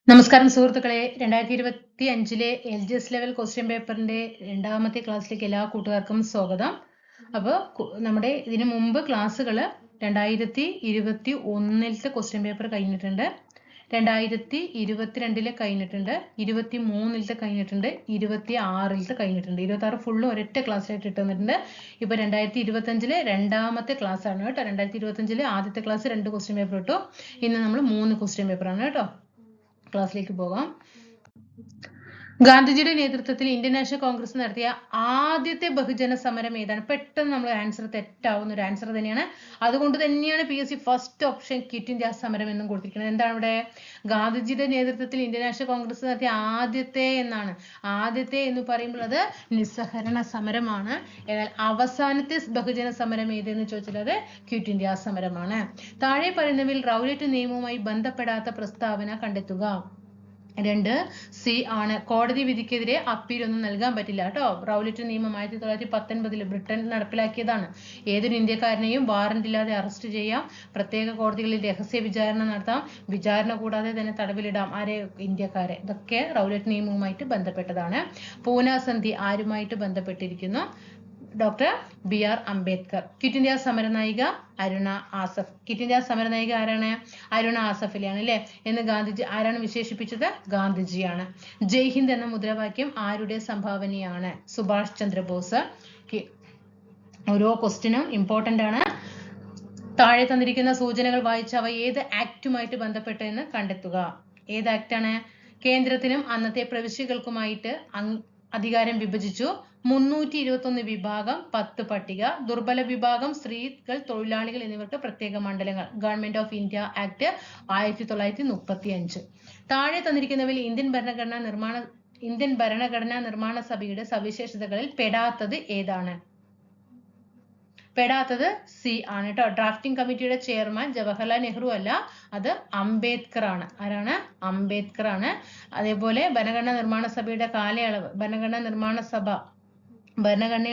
നമസ്കാരം സുഹൃത്തുക്കളെ, 2025 LGS level question പേപ്പറിന്റെ രണ്ടാമത്തെ ക്ലാസ്സിലേക്ക് എല്ലാ കൂട്ടുകാർക്കും സ്വാഗതം. അപ്പോൾ നമ്മുടെ ഇതിനു മുമ്പ് ക്ലാസ്സുകൾ 2021 ക്വസ്റ്റ്യൻ പേപ്പർ കഴിഞ്ഞിട്ടുണ്ട്, 2022 കഴിഞ്ഞിട്ടുണ്ട്, 23 കഴിഞ്ഞിട്ടുണ്ട്, 26 കഴിഞ്ഞിട്ടുണ്ട്. 26 ഫുള്ളും ഒരൊറ്റ ക്ലാസ്സിലായിട്ട് ഇട്ടുന്നിട്ടുണ്ട്. ഇപ്പോൾ 2025 രണ്ടാമത്തെ ക്ലാസ് ആണ് കേട്ടോ. 2025 ആദ്യത്തെ ക്ലാസ് 2 ക്വസ്റ്റ്യൻ പേപ്പർ ഇട്ടു. ഇന്ന് നമ്മൾ 3 ക്വസ്റ്റ്യൻ പേപ്പർ ആണ് കേട്ടോ. ക്ലാസ്സിലേക്ക് പോകാം. ഗാന്ധിജിയുടെ നേതൃത്വത്തിൽ ഇന്ത്യൻ നാഷണൽ കോൺഗ്രസ് നടത്തിയ ആദ്യത്തെ ബഹുജന സമരം ഏതാണ്? പെട്ടെന്ന് നമ്മൾ ആൻസർ തെറ്റാവുന്ന ഒരു ആൻസർ തന്നെയാണ്. അതുകൊണ്ട് തന്നെയാണ് PSC first option quit India സമരം എന്നും കൊടുത്തിരിക്കുന്നത്. എന്താണ് ഇവിടെ? ഗാന്ധിജിയുടെ നേതൃത്വത്തിൽ ഇന്ത്യൻ നാഷണൽ കോൺഗ്രസ് നടത്തിയ ആദ്യത്തെ എന്നാണ്. ആദ്യത്തെ എന്ന് പറയുമ്പോൾ അത് നിസ്സഹരണ സമരമാണ്. എന്നാൽ അവസാനത്തെ ബഹുജന സമരം ഏതെന്ന് ചോദിച്ചാൽ അത് ക്വിറ്റ് ഇന്ത്യ സമരമാണ്. താഴെ പറയുന്നവയിൽ റൗലറ്റ് നിയമവുമായി ബന്ധപ്പെടാത്ത പ്രസ്താവന കണ്ടെത്തുക. 2 സി ആണ്. കോടതി വിധിക്കെതിരെ അപ്പീൽ ഒന്നും നൽകാൻ പറ്റില്ല കേട്ടോ. റൗലറ്റ് നിയമം 1919 ബ്രിട്ടൻ നടപ്പിലാക്കിയതാണ്. ഏതൊരു ഇന്ത്യക്കാരനെയും വാറന്റ് ഇല്ലാതെ അറസ്റ്റ് ചെയ്യാം, പ്രത്യേക കോടതികളിൽ രഹസ്യ വിചാരണ നടത്താം, വിചാരണ കൂടാതെ തന്നെ തടവിലിടാം ആരെ? ഇന്ത്യക്കാരെ. ഇതൊക്കെ റൗലറ്റ് നിയമവുമായിട്ട് ബന്ധപ്പെട്ടതാണ്. പൂന സന്ധി ആരുമായിട്ട് ബന്ധപ്പെട്ടിരിക്കുന്നു? Doctor BR Ambedkar. Quit India സമരനായിക അരുണ ആസഫ്. ക്വിറ്റ് ഇന്ത്യ സമരനായിക ആരാണ്? അരുണ ആസഫിലെയാണ് അല്ലെ എന്ന് ഗാന്ധിജി ആരാണ് വിശേഷിപ്പിച്ചത്? ഗാന്ധിജിയാണ്. ജയ് ഹിന്ദ് എന്ന മുദ്രാവാക്യം ആരുടെ സംഭാവനയാണ്? സുഭാഷ് ചന്ദ്രബോസ്. ഓരോ ക്വസ്റ്റ്യനും ഇമ്പോർട്ടന്റ് ആണ്. താഴെ തന്നിരിക്കുന്ന സൂചനകൾ വായിച്ച് അവ ഏത് ആക്ടുമായിട്ട് ബന്ധപ്പെട്ടെന്ന് കണ്ടെത്തുക. ഏത് ആക്ടാണ്? കേന്ദ്രത്തിനും അന്നത്തെ പ്രവിശ്യകൾക്കുമായിട്ട് അധികാരം വിഭജിച്ചു. 321 വിഭാഗം, 10 പട്ടിക, ദുർബല വിഭാഗം, സ്ത്രീകൾ, തൊഴിലാളികൾ എന്നിവർക്ക് പ്രത്യേക മണ്ഡലങ്ങൾ. Government of India act 1935. താഴെ തന്നിരിക്കുന്നവയിൽ ഇന്ത്യൻ ഭരണഘടനാ നിർമ്മാണ സഭയുടെ സവിശേഷതകളിൽ പെടാത്തത് ഏതാണ്? പെടാത്തത് സി ആണ് കേട്ടോ. ഡ്രാഫ്റ്റിംഗ് കമ്മിറ്റിയുടെ ചെയർമാൻ ജവഹർലാൽ നെഹ്റു അല്ല, അത് അംബേദ്കർ ആണ്. ആരാണ്? അംബേദ്കർ ആണ്. അതേപോലെ ഭരണഘടനാ നിർമ്മാണ സഭയുടെ കാലയളവ്, ഭരണഘടന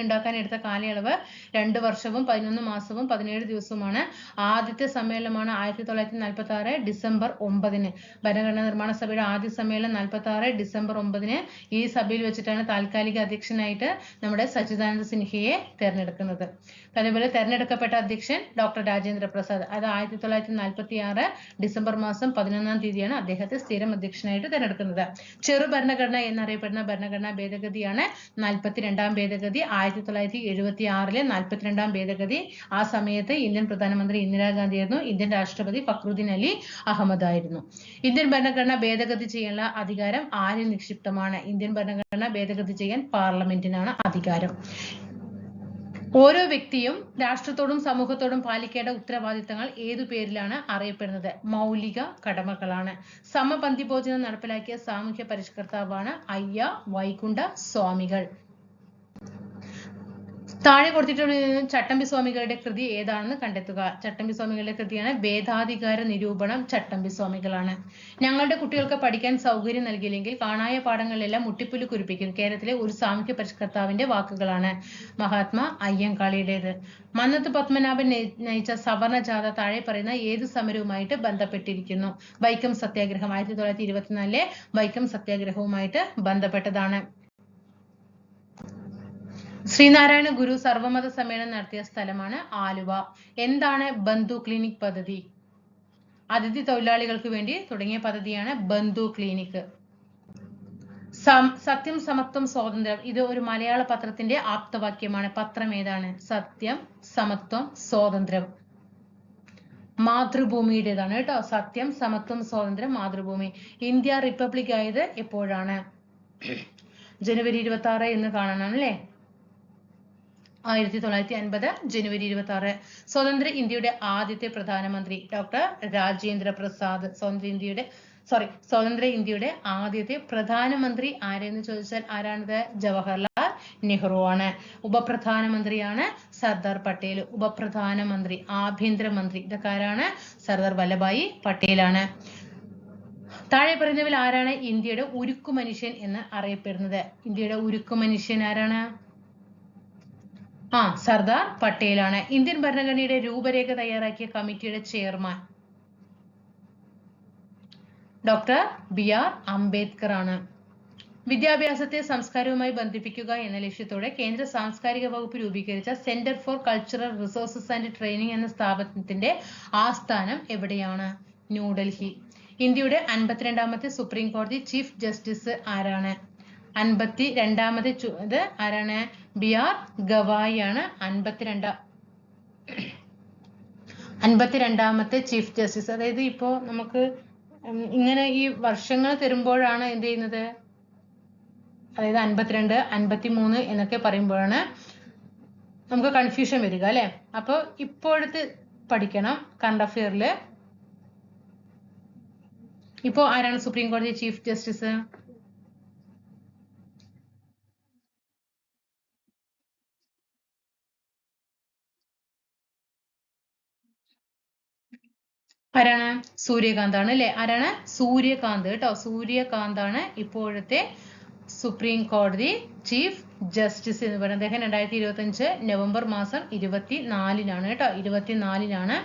ഉണ്ടാക്കാൻ എടുത്ത കാലയളവ് 2 വർഷവും 11 മാസവും 17 ദിവസവുമാണ്. ആദ്യത്തെ സമ്മേളനമാണ് 1946 ഡിസംബർ 9. ഭരണഘടനാ നിർമ്മാണ സഭയുടെ ആദ്യ സമ്മേളനം 46 ഡിസംബർ 9. ഈ സഭയിൽ വെച്ചിട്ടാണ് താൽക്കാലിക അധ്യക്ഷനായിട്ട് നമ്മുടെ സച്ചിദാനന്ദ സിൻഹയെ തെരഞ്ഞെടുക്കുന്നത്. അതേപോലെ തെരഞ്ഞെടുക്കപ്പെട്ട അധ്യക്ഷൻ ഡോക്ടർ രാജേന്ദ്ര പ്രസാദ്. അത് 1946 ഡിസംബർ മാസം 11 തീയതിയാണ് അദ്ദേഹത്തെ സ്ഥിരം അധ്യക്ഷനായിട്ട് തെരഞ്ഞെടുക്കുന്നത്. ചെറു ഭരണഘടന എന്നറിയപ്പെടുന്ന ഭരണഘടനാ ഭേദഗതിയാണ് 42ാം ഭേദഗതി. 1976 42ാം ഭേദഗതി. ആ സമയത്ത് ഇന്ത്യൻ പ്രധാനമന്ത്രി ഇന്ദിരാഗാന്ധിയായിരുന്നു. ഇന്ത്യൻ രാഷ്ട്രപതി ഫക്രുദ്ദീൻ അലി അഹമ്മദ് ആയിരുന്നു. ഇന്ത്യൻ ഭരണഘടന ഭേദഗതി ചെയ്യാനുള്ള അധികാരം ആരിൽ നിക്ഷിപ്തമാണ്? ഇന്ത്യൻ ഭരണഘടന ഭേദഗതി ചെയ്യാൻ പാർലമെന്റിനാണ് അധികാരം. ഓരോ വ്യക്തിയും രാഷ്ട്രത്തോടും സമൂഹത്തോടും പാലിക്കേണ്ട ഉത്തരവാദിത്തങ്ങൾ ഏതു പേരിലാണ് അറിയപ്പെടുന്നത്? മൗലിക കടമകളാണ്. സമപന്തി ഭോജനം നടപ്പിലാക്കിയ സാമൂഹ്യ പരിഷ്കർത്താവാണ് അയ്യ വൈകുണ്ഠ സ്വാമികൾ. താഴെ കൊടുത്തിട്ടുള്ള ചട്ടമ്പി സ്വാമികളുടെ കൃതി ഏതാണെന്ന് കണ്ടെത്തുക. ചട്ടമ്പി സ്വാമികളുടെ കൃതിയാണ് ഭേദാധികാര നിരൂപണം. ചട്ടമ്പി സ്വാമികളാണ്. ഞങ്ങളുടെ കുട്ടികൾക്ക് പഠിക്കാൻ സൗകര്യം നൽകിയില്ലെങ്കിൽ കാണായ പാഠങ്ങളിലെല്ലാം മുട്ടിപ്പുല്ല് കുരിപ്പിക്കും. കേരളത്തിലെ ഒരു സാമൂഹ്യ പരിഷ്കർത്താവിന്റെ വാക്കുകളാണ്. മഹാത്മാ അയ്യങ്കാളിയുടേത്. മന്നത്ത് പത്മനാഭൻ നയിച്ച സവർണ ജാഥ താഴെ പറയുന്ന ഏത് സമരവുമായിട്ട് ബന്ധപ്പെട്ടിരിക്കുന്നു? വൈക്കം സത്യാഗ്രഹം. 1924 വൈക്കം സത്യാഗ്രഹവുമായിട്ട് ബന്ധപ്പെട്ടതാണ്. ശ്രീനാരായണ ഗുരു സർവമത സമ്മേളനം നടത്തിയ സ്ഥലമാണ് ആലുവ. എന്താണ് ബന്ധു ക്ലിനിക് പദ്ധതി? അതിഥി തൊഴിലാളികൾക്ക് വേണ്ടി തുടങ്ങിയ പദ്ധതിയാണ് ബന്ധു ക്ലിനിക്. സത്യം, സമത്വം, സ്വാതന്ത്ര്യം. ഇത് ഒരു മലയാള പത്രത്തിന്റെ ആപ്തവാക്യമാണ്. പത്രം ഏതാണ്? സത്യം, സമത്വം, സ്വാതന്ത്ര്യം. മാതൃഭൂമിയുടേതാണ് കേട്ടോ. സത്യം, സമത്വം, സ്വാതന്ത്ര്യം, മാതൃഭൂമി. ഇന്ത്യ റിപ്പബ്ലിക് ആയത് എപ്പോഴാണ്? ജനുവരി 26 എന്ന് കാണണം അല്ലേ? 1950 ജനുവരി 26. സ്വതന്ത്ര ഇന്ത്യയുടെ ആദ്യത്തെ പ്രധാനമന്ത്രി ഡോക്ടർ രാജേന്ദ്ര പ്രസാദ്. സ്വതന്ത്ര ഇന്ത്യയുടെ ആദ്യത്തെ പ്രധാനമന്ത്രി ആരെന്ന് ചോദിച്ചാൽ ആരാണിത്? ജവഹർലാൽ നെഹ്റു ആണ്. ഉപപ്രധാനമന്ത്രിയാണ് സർദാർ പട്ടേൽ. ഉപപ്രധാനമന്ത്രി, ആഭ്യന്തരമന്ത്രി, ഇതൊക്കെ ആരാണ്? സർദാർ വല്ലഭായി പട്ടേലാണ്. താഴെ പറയുന്നവരിൽ ആരാണ് ഇന്ത്യയുടെ ഉരുക്കു മനുഷ്യൻ എന്ന് അറിയപ്പെടുന്നത്? ഇന്ത്യയുടെ ഉരുക്കു മനുഷ്യൻ ആരാണ്? സർദാർ പട്ടേലാണ്. ഇന്ത്യൻ ഭരണഘടനയുടെ രൂപരേഖ തയ്യാറാക്കിയ കമ്മിറ്റിയുടെ ചെയർമാൻ ഡോക്ടർ BR അംബേദ്കർ ആണ്. വിദ്യാഭ്യാസത്തെ സംസ്കാരവുമായി ബന്ധിപ്പിക്കുക എന്ന ലക്ഷ്യത്തോടെ കേന്ദ്ര സാംസ്കാരിക വകുപ്പ് രൂപീകരിച്ച centre for cultural resources and training എന്ന സ്ഥാപനത്തിന്റെ ആസ്ഥാനം എവിടെയാണ്? ന്യൂഡൽഹി. ഇന്ത്യയുടെ 52ാമത്തെ സുപ്രീം കോടതി ചീഫ് ജസ്റ്റിസ് ആരാണ്? 52ാമത്തെ ആരാണ്? BR ഗവായി ആണ് 52ാമത്തെ ചീഫ് ജസ്റ്റിസ്. അതായത് ഇപ്പോ നമുക്ക് ഇങ്ങനെ ഈ വർഷങ്ങൾ തരുമ്പോഴാണ് എന്ത് ചെയ്യുന്നത്, അതായത് 52, 53 എന്നൊക്കെ പറയുമ്പോഴാണ് നമുക്ക് കൺഫ്യൂഷൻ വരിക അല്ലെ. അപ്പൊ ഇപ്പോഴത്തെ പഠിക്കണം കറണ്ട് അഫെയറില്. ഇപ്പോ ആരാണ് സുപ്രീം കോടതി ചീഫ് ജസ്റ്റിസ്? ആരാണ്? സൂര്യകാന്ത് ആണ് അല്ലെ. ആരാണ്? സൂര്യകാന്ത് കേട്ടോ. സൂര്യകാന്ത് ആണ് ഇപ്പോഴത്തെ സുപ്രീം കോടതി ചീഫ് ജസ്റ്റിസ് എന്ന് പറയുന്നത്. അദ്ദേഹം 2025 നവംബർ മാസം 24-നാണ് കേട്ടോ. 24-നാണ്.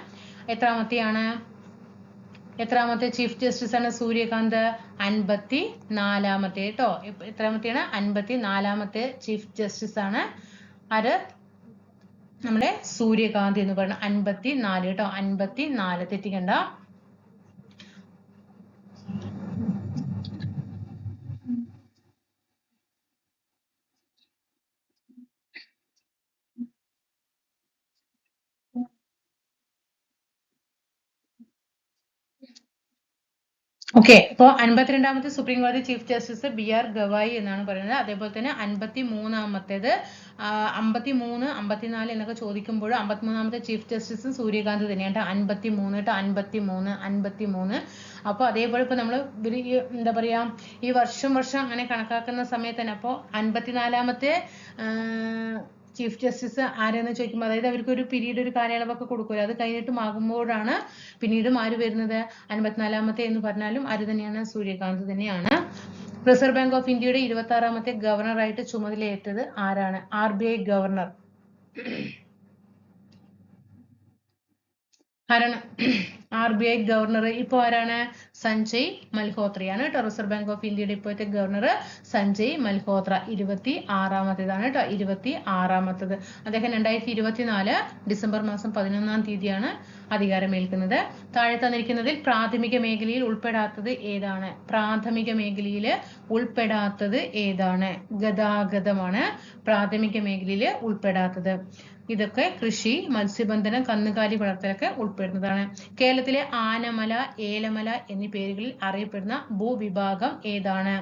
എത്രാമത്തെ ചീഫ് ജസ്റ്റിസ് ആണ് സൂര്യകാന്ത്? 54-ാമത്തെ കേട്ടോ. എത്രാമത്തെയാണ്? 54-ാമത്തെ ചീഫ് ജസ്റ്റിസ് ആണ് ആര്? നമ്മുടെ സൂര്യകാന്ത് എന്ന് പറയുന്നത്. 54 കേട്ടോ. 54 തെറ്റിക്കണ്ട. ഓക്കെ. അപ്പോൾ 52ാമത്തെ സുപ്രീം കോടതി ചീഫ് ജസ്റ്റിസ് BR ഗവായി എന്നാണ് പറയുന്നത്. അതേപോലെ തന്നെ 53ാമത്തേത് 53, 54 എന്നൊക്കെ ചോദിക്കുമ്പോൾ 53ാമത്തെ ചീഫ് ജസ്റ്റിസ് സൂര്യകാന്ത് തന്നെയാണ്. 53 കേട്ടോ. 53. അപ്പോൾ അതേപോലെ ഇപ്പൊ നമ്മൾ എന്താ പറയാ ഈ വർഷം അങ്ങനെ കണക്കാക്കുന്ന സമയത്ത് തന്നെ അപ്പോൾ 54ാമത്തെ ചീഫ് ജസ്റ്റിസ് ആരെന്ന് ചോദിക്കുമ്പോൾ അതായത് അവർക്ക് ഒരു പീരീഡ്, ഒരു കാലയളവൊക്കെ കൊടുക്കുമല്ലോ, അത് കഴിഞ്ഞിട്ടും ആകുമ്പോഴാണ് പിന്നീടും ആര് വരുന്നത്? 54ാമത്തെ എന്ന് പറഞ്ഞാലും ആര് തന്നെയാണ്? സൂര്യകാന്ത് തന്നെയാണ്. റിസർവ് ബാങ്ക് ഓഫ് ഇന്ത്യയുടെ 26ാമത്തെ ഗവർണറായിട്ട് ചുമതലയേറ്റത് ആരാണ്? RBI ഗവർണർ ആരാണ്? RBI ഗവർണർ ഇപ്പോ ആരാണ്? സഞ്ജയ് മൽഹോത്രയാണ് കേട്ടോ. റിസർവ് ബാങ്ക് ഓഫ് ഇന്ത്യയുടെ ഇപ്പോഴത്തെ ഗവർണർ സഞ്ജയ് മൽഹോത്ര. 26ാമത്തേതാണ് കേട്ടോ. 26ാമത്തേത്. അദ്ദേഹം 2024 ഡിസംബർ മാസം 11-ാം തീയതിയാണ് അധികാരമേൽക്കുന്നത്. താഴെ തന്നിരിക്കുന്നതിൽ പ്രാഥമിക മേഖലയിൽ ഉൾപ്പെടാത്തത് ഏതാണ്? പ്രാഥമിക മേഖലയിൽ ഉൾപ്പെടാത്തത് ഏതാണ്? ഗതാഗതമാണ് പ്രാഥമിക മേഖലയിൽ ഉൾപ്പെടാത്തത്. ഇതൊക്കെ കൃഷി, മത്സ്യബന്ധനം, കന്നുകാലി വളർത്തലൊക്കെ ഉൾപ്പെടുന്നതാണ്. കേരളത്തിലെ ആനമല, ഏലമല എന്നീ പേരുകളിൽ അറിയപ്പെടുന്ന ഭൂവിഭാഗം ഏതാണ്?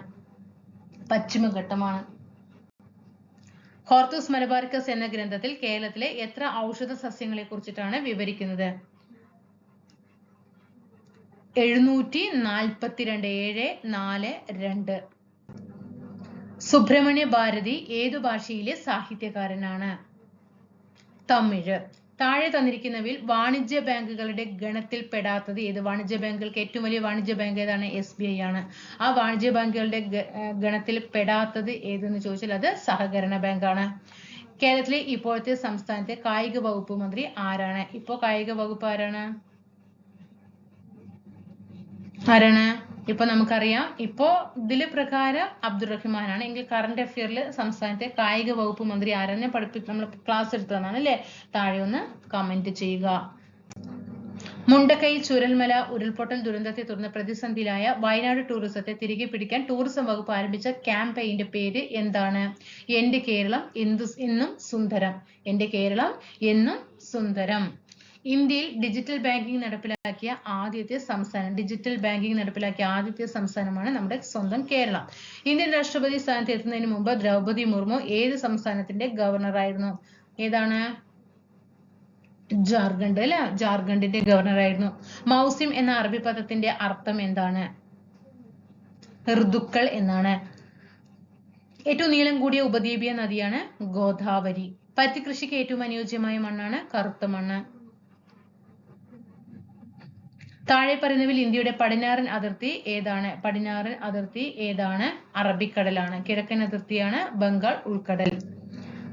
പശ്ചിമഘട്ടമാണ്. ഹോർത്തൂസ് മലബാറിക്കസ് എന്ന ഗ്രന്ഥത്തിൽ കേരളത്തിലെ എത്ര ഔഷധ സസ്യങ്ങളെ കുറിച്ചിട്ടാണ് വിവരിക്കുന്നത്? 742. 742. സുബ്രഹ്മണ്യ ഭാരതി ഏതു ഭാഷയിലെ സാഹിത്യകാരനാണ്? തമിഴ്. താഴെ തന്നിരിക്കുന്നവയിൽ വാണിജ്യ ബാങ്കുകളുടെ ഗണത്തിൽ പെടാത്തത് ഏത്? വാണിജ്യ ബാങ്കുകൾക്ക് ഏറ്റവും വലിയ വാണിജ്യ ബാങ്ക് ഏതാണ്? SBI ആണ്. ആ വാണിജ്യ ബാങ്കുകളുടെ ഗണത്തിൽ പെടാത്തത് ഏതെന്ന് ചോദിച്ചാൽ അത് സഹകരണ ബാങ്കാണ്. കേരളത്തിലെ ഇപ്പോഴത്തെ സംസ്ഥാനത്തെ കായിക വകുപ്പ് മന്ത്രി ആരാണ്? ഇപ്പോ കായിക വകുപ്പ് ആരാണ്? ഇപ്പൊ നമുക്കറിയാം. ഇപ്പോ ഇതില് പ്രകാരം അബ്ദുറഹിമാനാണ്. എങ്കിൽ കറണ്ട് അഫെയറിൽ സംസ്ഥാനത്തെ കായിക വകുപ്പ് മന്ത്രി ആരാണ്? നമ്മൾ ക്ലാസ് എടുത്തതാണ് അല്ലെ. താഴെ ഒന്ന് കമന്റ് ചെയ്യുക. മുണ്ടക്കൈ ചുരൽമല ഉരുൾപൊട്ടൽ ദുരന്തത്തെ തുടർന്ന് പ്രതിസന്ധിയിലായ വയനാട് ടൂറിസത്തെ തിരികെ പിടിക്കാൻ ടൂറിസം വകുപ്പ് ആരംഭിച്ച ക്യാമ്പയിന്റെ പേര് എന്താണ്? എന്റെ കേരളം എന്നും സുന്ദരം. എന്റെ കേരളം എന്നും സുന്ദരം. ഇന്ത്യയിൽ ഡിജിറ്റൽ ബാങ്കിംഗ് നടപ്പിലാക്കിയ ആദ്യത്തെ സംസ്ഥാനമാണ് നമ്മുടെ സ്വന്തം കേരളം. ഇന്ത്യൻ രാഷ്ട്രപതി സ്ഥാനത്ത് എത്തുന്നതിന് മുമ്പ് ദ്രൗപദി മുർമു ഏത് സംസ്ഥാനത്തിന്റെ ഗവർണറായിരുന്നു? ഏതാണ്? ജാർഖണ്ഡ് അല്ലെ. ജാർഖണ്ഡിന്റെ ഗവർണറായിരുന്നു. മൗസിം എന്ന അറബി പദത്തിന്റെ അർത്ഥം എന്താണ്? ഋതുക്കൾ എന്നാണ്. ഏറ്റവും നീളം കൂടിയ ഉപദ്വീപീയ നദിയാണ് ഗോദാവരി. പരുത്തി കൃഷിക്ക് ഏറ്റവും അനുയോജ്യമായ മണ്ണാണ് കറുത്ത മണ്ണ്. താഴെ പറയുന്നവയിൽ ഇന്ത്യയുടെ പടിഞ്ഞാറൻ അതിർത്തി ഏതാണ്? അറബിക്കടലാണ്. കിഴക്കൻ അതിർത്തിയാണ് ബംഗാൾ ഉൾക്കടൽ.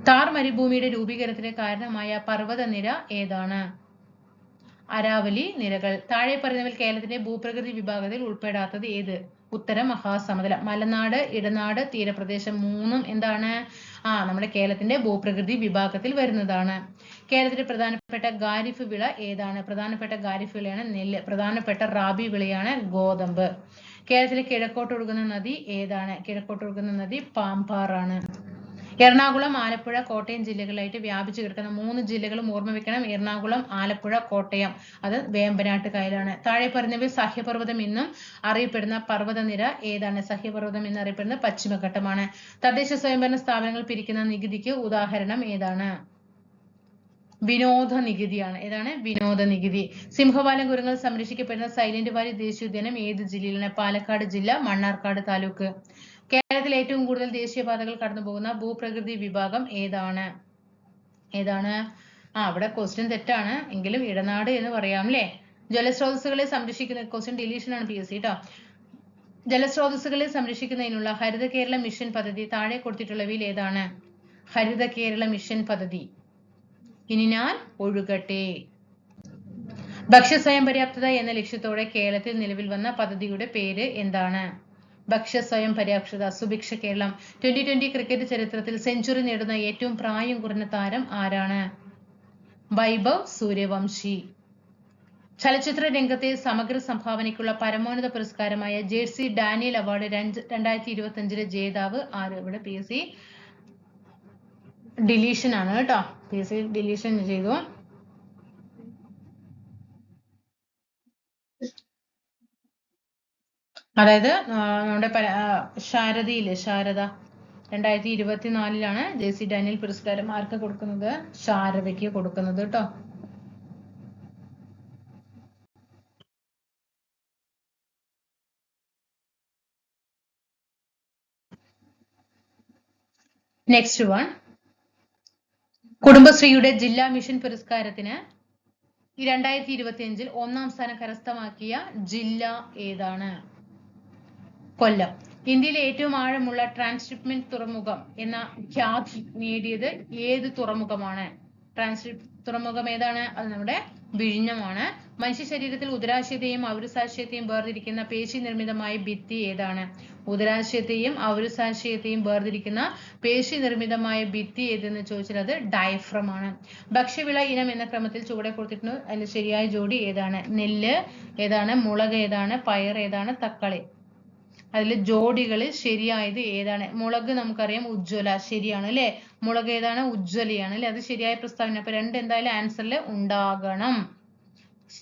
താർ മരുഭൂമിയുടെ രൂപീകരണത്തിന് കാരണമായ പർവ്വതനിര ഏതാണ്? അരാവലി നിരകൾ. താഴെ പറയുന്നവയിൽ കേരളത്തിന്റെ ഭൂപ്രകൃതി വിഭാഗത്തിൽ ഉൾപ്പെടാത്തത് ഏത്? ഉത്തരം മഹാസമതലം. മലനാട്, ഇടനാട്, തീരപ്രദേശം മൂന്നും എന്താണ്? നമ്മുടെ കേരളത്തിന്റെ ഭൂപ്രകൃതി വിഭാഗത്തിൽ വരുന്നതാണ്. കേരളത്തിലെ പ്രധാനപ്പെട്ട ഖാരിഫ് വിള ഏതാണ്? പ്രധാനപ്പെട്ട ഖാരിഫ് വിളയാണ് നെല്ല്. പ്രധാനപ്പെട്ട റാബി വിളയാണ് ഗോതമ്പ്. കേരളത്തിലെ കിഴക്കോട്ടൊഴുകുന്ന നദി ഏതാണ്? കിഴക്കോട്ടൊഴുകുന്ന നദി പാമ്പാറാണ്. എറണാകുളം, ആലപ്പുഴ, കോട്ടയം ജില്ലകളായിട്ട് വ്യാപിച്ചു കിടക്കുന്ന 3 ജില്ലകളും ഓർമ്മ വെക്കണം. എറണാകുളം, ആലപ്പുഴ, കോട്ടയം. അത് വേമ്പനാട്ട് കായലാണ്. താഴെ പറയുന്നവയിൽ സഹ്യപർവ്വതം എന്നും അറിയപ്പെടുന്ന പർവ്വതനിര ഏതാണ്? സഹ്യപർവ്വതം എന്ന് അറിയപ്പെടുന്നത് പശ്ചിമഘട്ടമാണ്. തദ്ദേശ സ്വയംഭരണ സ്ഥാപനങ്ങൾ പിരിക്കുന്ന നികുതിക്ക് ഉദാഹരണം ഏതാണ്? വിനോദ നികുതിയാണ്. ഏതാണ്? വിനോദ നികുതി. സിംഹവാലൻ കുരങ്ങൾ സംരക്ഷിക്കപ്പെടുന്ന സൈലന്റ് വാലി ദേശീയോദ്യാനം ഏത് ജില്ലയിലാണ്? പാലക്കാട് ജില്ല, മണ്ണാർക്കാട് താലൂക്ക്. കേരളത്തിൽ ഏറ്റവും കൂടുതൽ ദേശീയപാതകൾ കടന്നുപോകുന്ന ഭൂപ്രകൃതി വിഭാഗം ഏതാണ്? അവിടെ ക്വസ്റ്റ്യൻ തെറ്റാണ്, എങ്കിലും ഇടനാട് എന്ന് പറയാം അല്ലേ? ജലസ്രോതസ്സുകളെ സംരക്ഷിക്കുന്ന ക്വസ്റ്റ്യൻ ഡിലീഷൻ ആണ് PSC കേട്ടോ. ജലസ്രോതസ്സുകളെ സംരക്ഷിക്കുന്നതിനുള്ള ഹരിത കേരള മിഷൻ പദ്ധതി താഴെ കൊടുത്തിട്ടുള്ളവയിൽ ഏതാണ്? ഹരിത കേരള മിഷൻ പദ്ധതി. ഇനി ഞാൻ ഒഴുകട്ടെ. ഭക്ഷ്യ സ്വയം പര്യാപ്തത എന്ന ലക്ഷ്യത്തോടെ കേരളത്തിൽ നിലവിൽ വന്ന പദ്ധതിയുടെ പേര് എന്താണ്? ഭക്ഷ്യ സ്വയം പര്യാപ്തത, സുഭിക്ഷ കേരളം. 2020 ക്രിക്കറ്റ് ചരിത്രത്തിൽ സെഞ്ചുറി നേടുന്ന ഏറ്റവും പ്രായം കുറഞ്ഞ താരം ആരാണ്? വൈഭവ് സൂര്യവംശി. ചലച്ചിത്ര രംഗത്തെ സമഗ്ര സംഭാവനയ്ക്കുള്ള പരമോന്നത പുരസ്കാരമായ ജേഴ്സി ഡാനിയൽ അവാർഡ് 2025 ജേതാവ് ആര്? ഇവിടെ PSC ഡിലീഷൻ ആണ് കേട്ടോ. PSC ഡിലീഷൻ ചെയ്തു. അതായത് നമ്മുടെ ശാരദയില്ലേ, ശാരദ 2024 ജേഴ്സി ഡാനിയൽ പുരസ്കാരം ആർക്ക് കൊടുക്കുന്നത്? ശാരദയ്ക്ക് കൊടുക്കുന്നത് കേട്ടോ. നെക്സ്റ്റ് വൺ, കുടുംബശ്രീയുടെ ജില്ലാ മിഷൻ പുരസ്കാരത്തിന് 2025 ഒന്നാം സ്ഥാനം കരസ്ഥമാക്കിയ ജില്ല ഏതാണ്? കൊല്ലം. ഇന്ത്യയിലെ ഏറ്റവും ആഴമുള്ള ട്രാൻസ്ഷിപ്മെന്റ് തുറമുഖം എന്ന ഖ്യാതി നേടിയത് ഏത് തുറമുഖമാണ്? തുറമുഖം ഏതാണ്? അത് നമ്മുടെ വിഴിഞ്ഞമാണ്. മനുഷ്യ ശരീരത്തിൽ ഉദരാശയത്തെയും ഔരസാശയത്തെയും വേർതിരിക്കുന്ന പേശി നിർമ്മിതമായ ഭിത്തി ഏതാണ്? ഉദരാശയത്തെയും ഔരസാശയത്തെയും വേർതിരിക്കുന്ന പേശി നിർമ്മിതമായ ഭിത്തി ഏതെന്ന് ചോദിച്ചാൽ അത് ഡയഫ്രം ആണ്. ഭക്ഷ്യവിള ഇനം എന്ന ക്രമത്തിൽ ചുവടെ കൊടുത്തിട്ടുണ്ട്. അതിൽ ശരിയായ ജോഡി ഏതാണ്? നെല്ല് ഏതാണ്? മുളക് ഏതാണ്? പയർ ഏതാണ്? തക്കാളി. അതിൽ ജോഡികളിൽ ശരിയായത് ഏതാണ്? മുളക് നമുക്കറിയാം ഉജ്ജ്വല, ശരിയാണ് അല്ലെ? മുളക് ഏതാണ്? ഉജ്ജ്വലയാണ് അല്ലെ? അത് ശരിയായ പ്രസ്താവന. അപ്പൊ എന്തായാലും ആൻസറിൽ ഉണ്ടാകണം.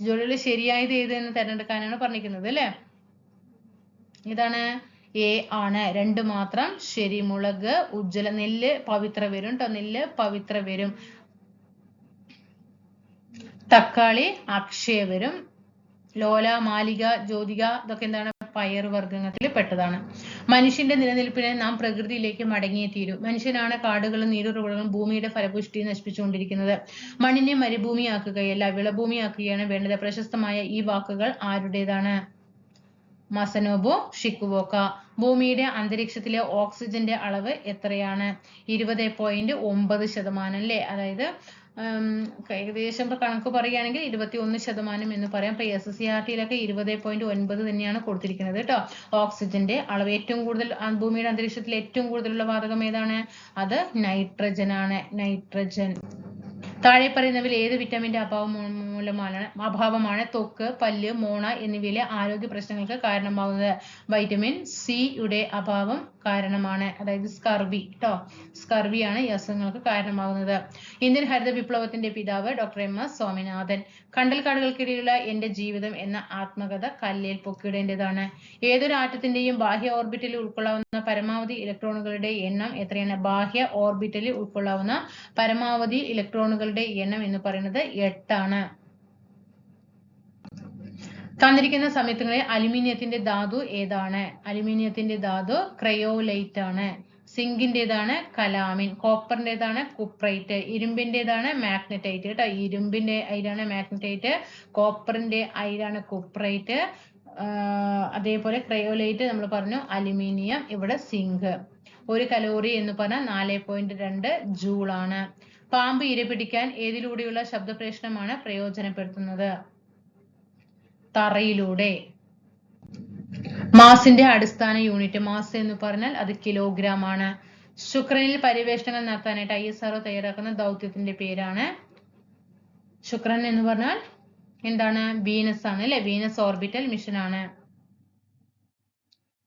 ജോഡികളിൽ ശരിയായത് ഏത് എന്ന് തിരഞ്ഞെടുക്കാനാണ് പറഞ്ഞിരിക്കുന്നത് അല്ലെ? ഇതാണ് A ആണ്. 2 മാത്രം ശരി. മുളക് ഉജ്ജ്വല. നെല്ല് പവിത്ര വരും കേട്ടോ. നെല്ല് പവിത്ര വരും. തക്കാളി അക്ഷയ വരും. ലോല, മാലിക, ജ്യോതിക ഇതൊക്കെ എന്താണ്? പയർ വർഗ്ഗത്തിൽ പെട്ടതാണ്. മനുഷ്യന്റെ നിലനിൽപ്പിനെ നാം പ്രകൃതിയിലേക്ക് മടങ്ങിയേ തീരൂ. മനുഷ്യനാണ് കാടുകളും നീരുറവുകളും ഭൂമിയുടെ ഫലപുഷ്ടി നശിപ്പിച്ചുകൊണ്ടിരിക്കുന്നത്. മണ്ണിനെ മരുഭൂമിയാക്കുകയല്ല, വിളഭൂമിയാക്കുകയാണ് വേണ്ടത്. പ്രശസ്തമായ ഈ വാക്കുകൾ ആരുടേതാണ്? മസനോബു ഷിക്കുവോക്ക. ഭൂമിയുടെ അന്തരീക്ഷത്തിലെ ഓക്സിജന്റെ അളവ് എത്രയാണ്? 20.9% അല്ലേ? അതായത് ഏകദേശം കണക്ക് പറയുകയാണെങ്കിൽ 21% എന്ന് പറയാം. ഇപ്പൊ SSCRT-യിലൊക്കെ 20.9 തന്നെയാണ് കൊടുത്തിരിക്കുന്നത് കേട്ടോ. ഓക്സിജന്റെ അളവ് ഏറ്റവും കൂടുതൽ ഭൂമിയുടെ അന്തരീക്ഷത്തിൽ ഏറ്റവും കൂടുതലുള്ള വാതകം ഏതാണ്? അത് നൈട്രജൻ ആണ്. നൈട്രജൻ. താഴെ പറയുന്നവയിൽ ഏത് വിറ്റാമിന്റെ അഭാവമാണ് ത്വക്ക്, പല്ല്, മോണ എന്നിവയിലെ ആരോഗ്യ പ്രശ്നങ്ങൾക്ക് കാരണമാകുന്നത്? വൈറ്റമിൻ സിയുടെ അഭാവം കാരണമാണ്. അതായത് സ്കർവി കേട്ടോ. സ്കർവിയാണ് ഈ അസുഖങ്ങൾക്ക് കാരണമാകുന്നത്. ഇന്ത്യൻ ഹരിത വിപ്ലവത്തിന്റെ പിതാവ് ഡോക്ടർ MS സ്വാമിനാഥൻ. കണ്ടൽക്കാടുകൾക്കിടയിലുള്ള എന്റെ ജീവിതം എന്ന ആത്മകഥ കല്ലേൽ പൊക്കിയുടേതാണ്. ഏതൊരു ആറ്റത്തിന്റെയും ബാഹ്യ ഓർബിറ്റലിൽ ഉൾക്കൊള്ളാവുന്ന പരമാവധി ഇലക്ട്രോണുകളുടെ എണ്ണം എത്രയാണ്? ബാഹ്യ ഓർബിറ്റലിൽ ഉൾക്കൊള്ളാവുന്ന പരമാവധി ഇലക്ട്രോണുകളുടെ എണ്ണം എന്ന് പറയുന്നത് 8 ആണ്. തന്നിരിക്കുന്ന സംയുക്തങ്ങളിൽ അലുമിനിയത്തിന്റെ ധാതു ഏതാണ്? അലുമിനിയത്തിന്റെ ധാതു ക്രയോലൈറ്റ് ആണ്. സിങ്കിന്റേതാണ് കലാമിൻ. കോപ്പറിന്റേതാണ് കുപ്രൈറ്റ്. ഇരുമ്പിന്റേതാണ് മാഗ്നറ്റൈറ്റ് കേട്ടോ. ഇരുമ്പിന്റെ അയിരാണ് മാഗ്നറ്റൈറ്റ്. കോപ്പറിന്റെ അയിരാണ് കുപ്രൈറ്റ്. അതേപോലെ ക്രയോലൈറ്റ് നമ്മൾ പറഞ്ഞു അലുമിനിയം. ഇവിടെ സിങ്ക്. 1 കലോറി എന്ന് പറഞ്ഞാൽ 4.2 ജൂൾ ആണ്. പാമ്പ് ഇരപിടിക്കാൻ ഏതിലൂടെയുള്ള ശബ്ദപ്രേഷണമാണ് പ്രയോജനപ്പെടുത്തുന്നത്? തറയിലൂടെ. മാസിന്റെ അടിസ്ഥാന യൂണിറ്റ്, മാസ് എന്ന് പറഞ്ഞാൽ അത് കിലോഗ്രാം ആണ്. ശുക്രനിൽ പര്യവേഷണങ്ങൾ നടത്താനായിട്ട് ISRO തയ്യാറാക്കുന്ന ദൗത്യത്തിന്റെ പേരാണ്, ശുക്രൻ എന്ന് പറഞ്ഞാൽ എന്താണ്, വീനസ് ആണ് അല്ലെ, വീനസ് ഓർബിറ്റൽ മിഷൻ ആണ്.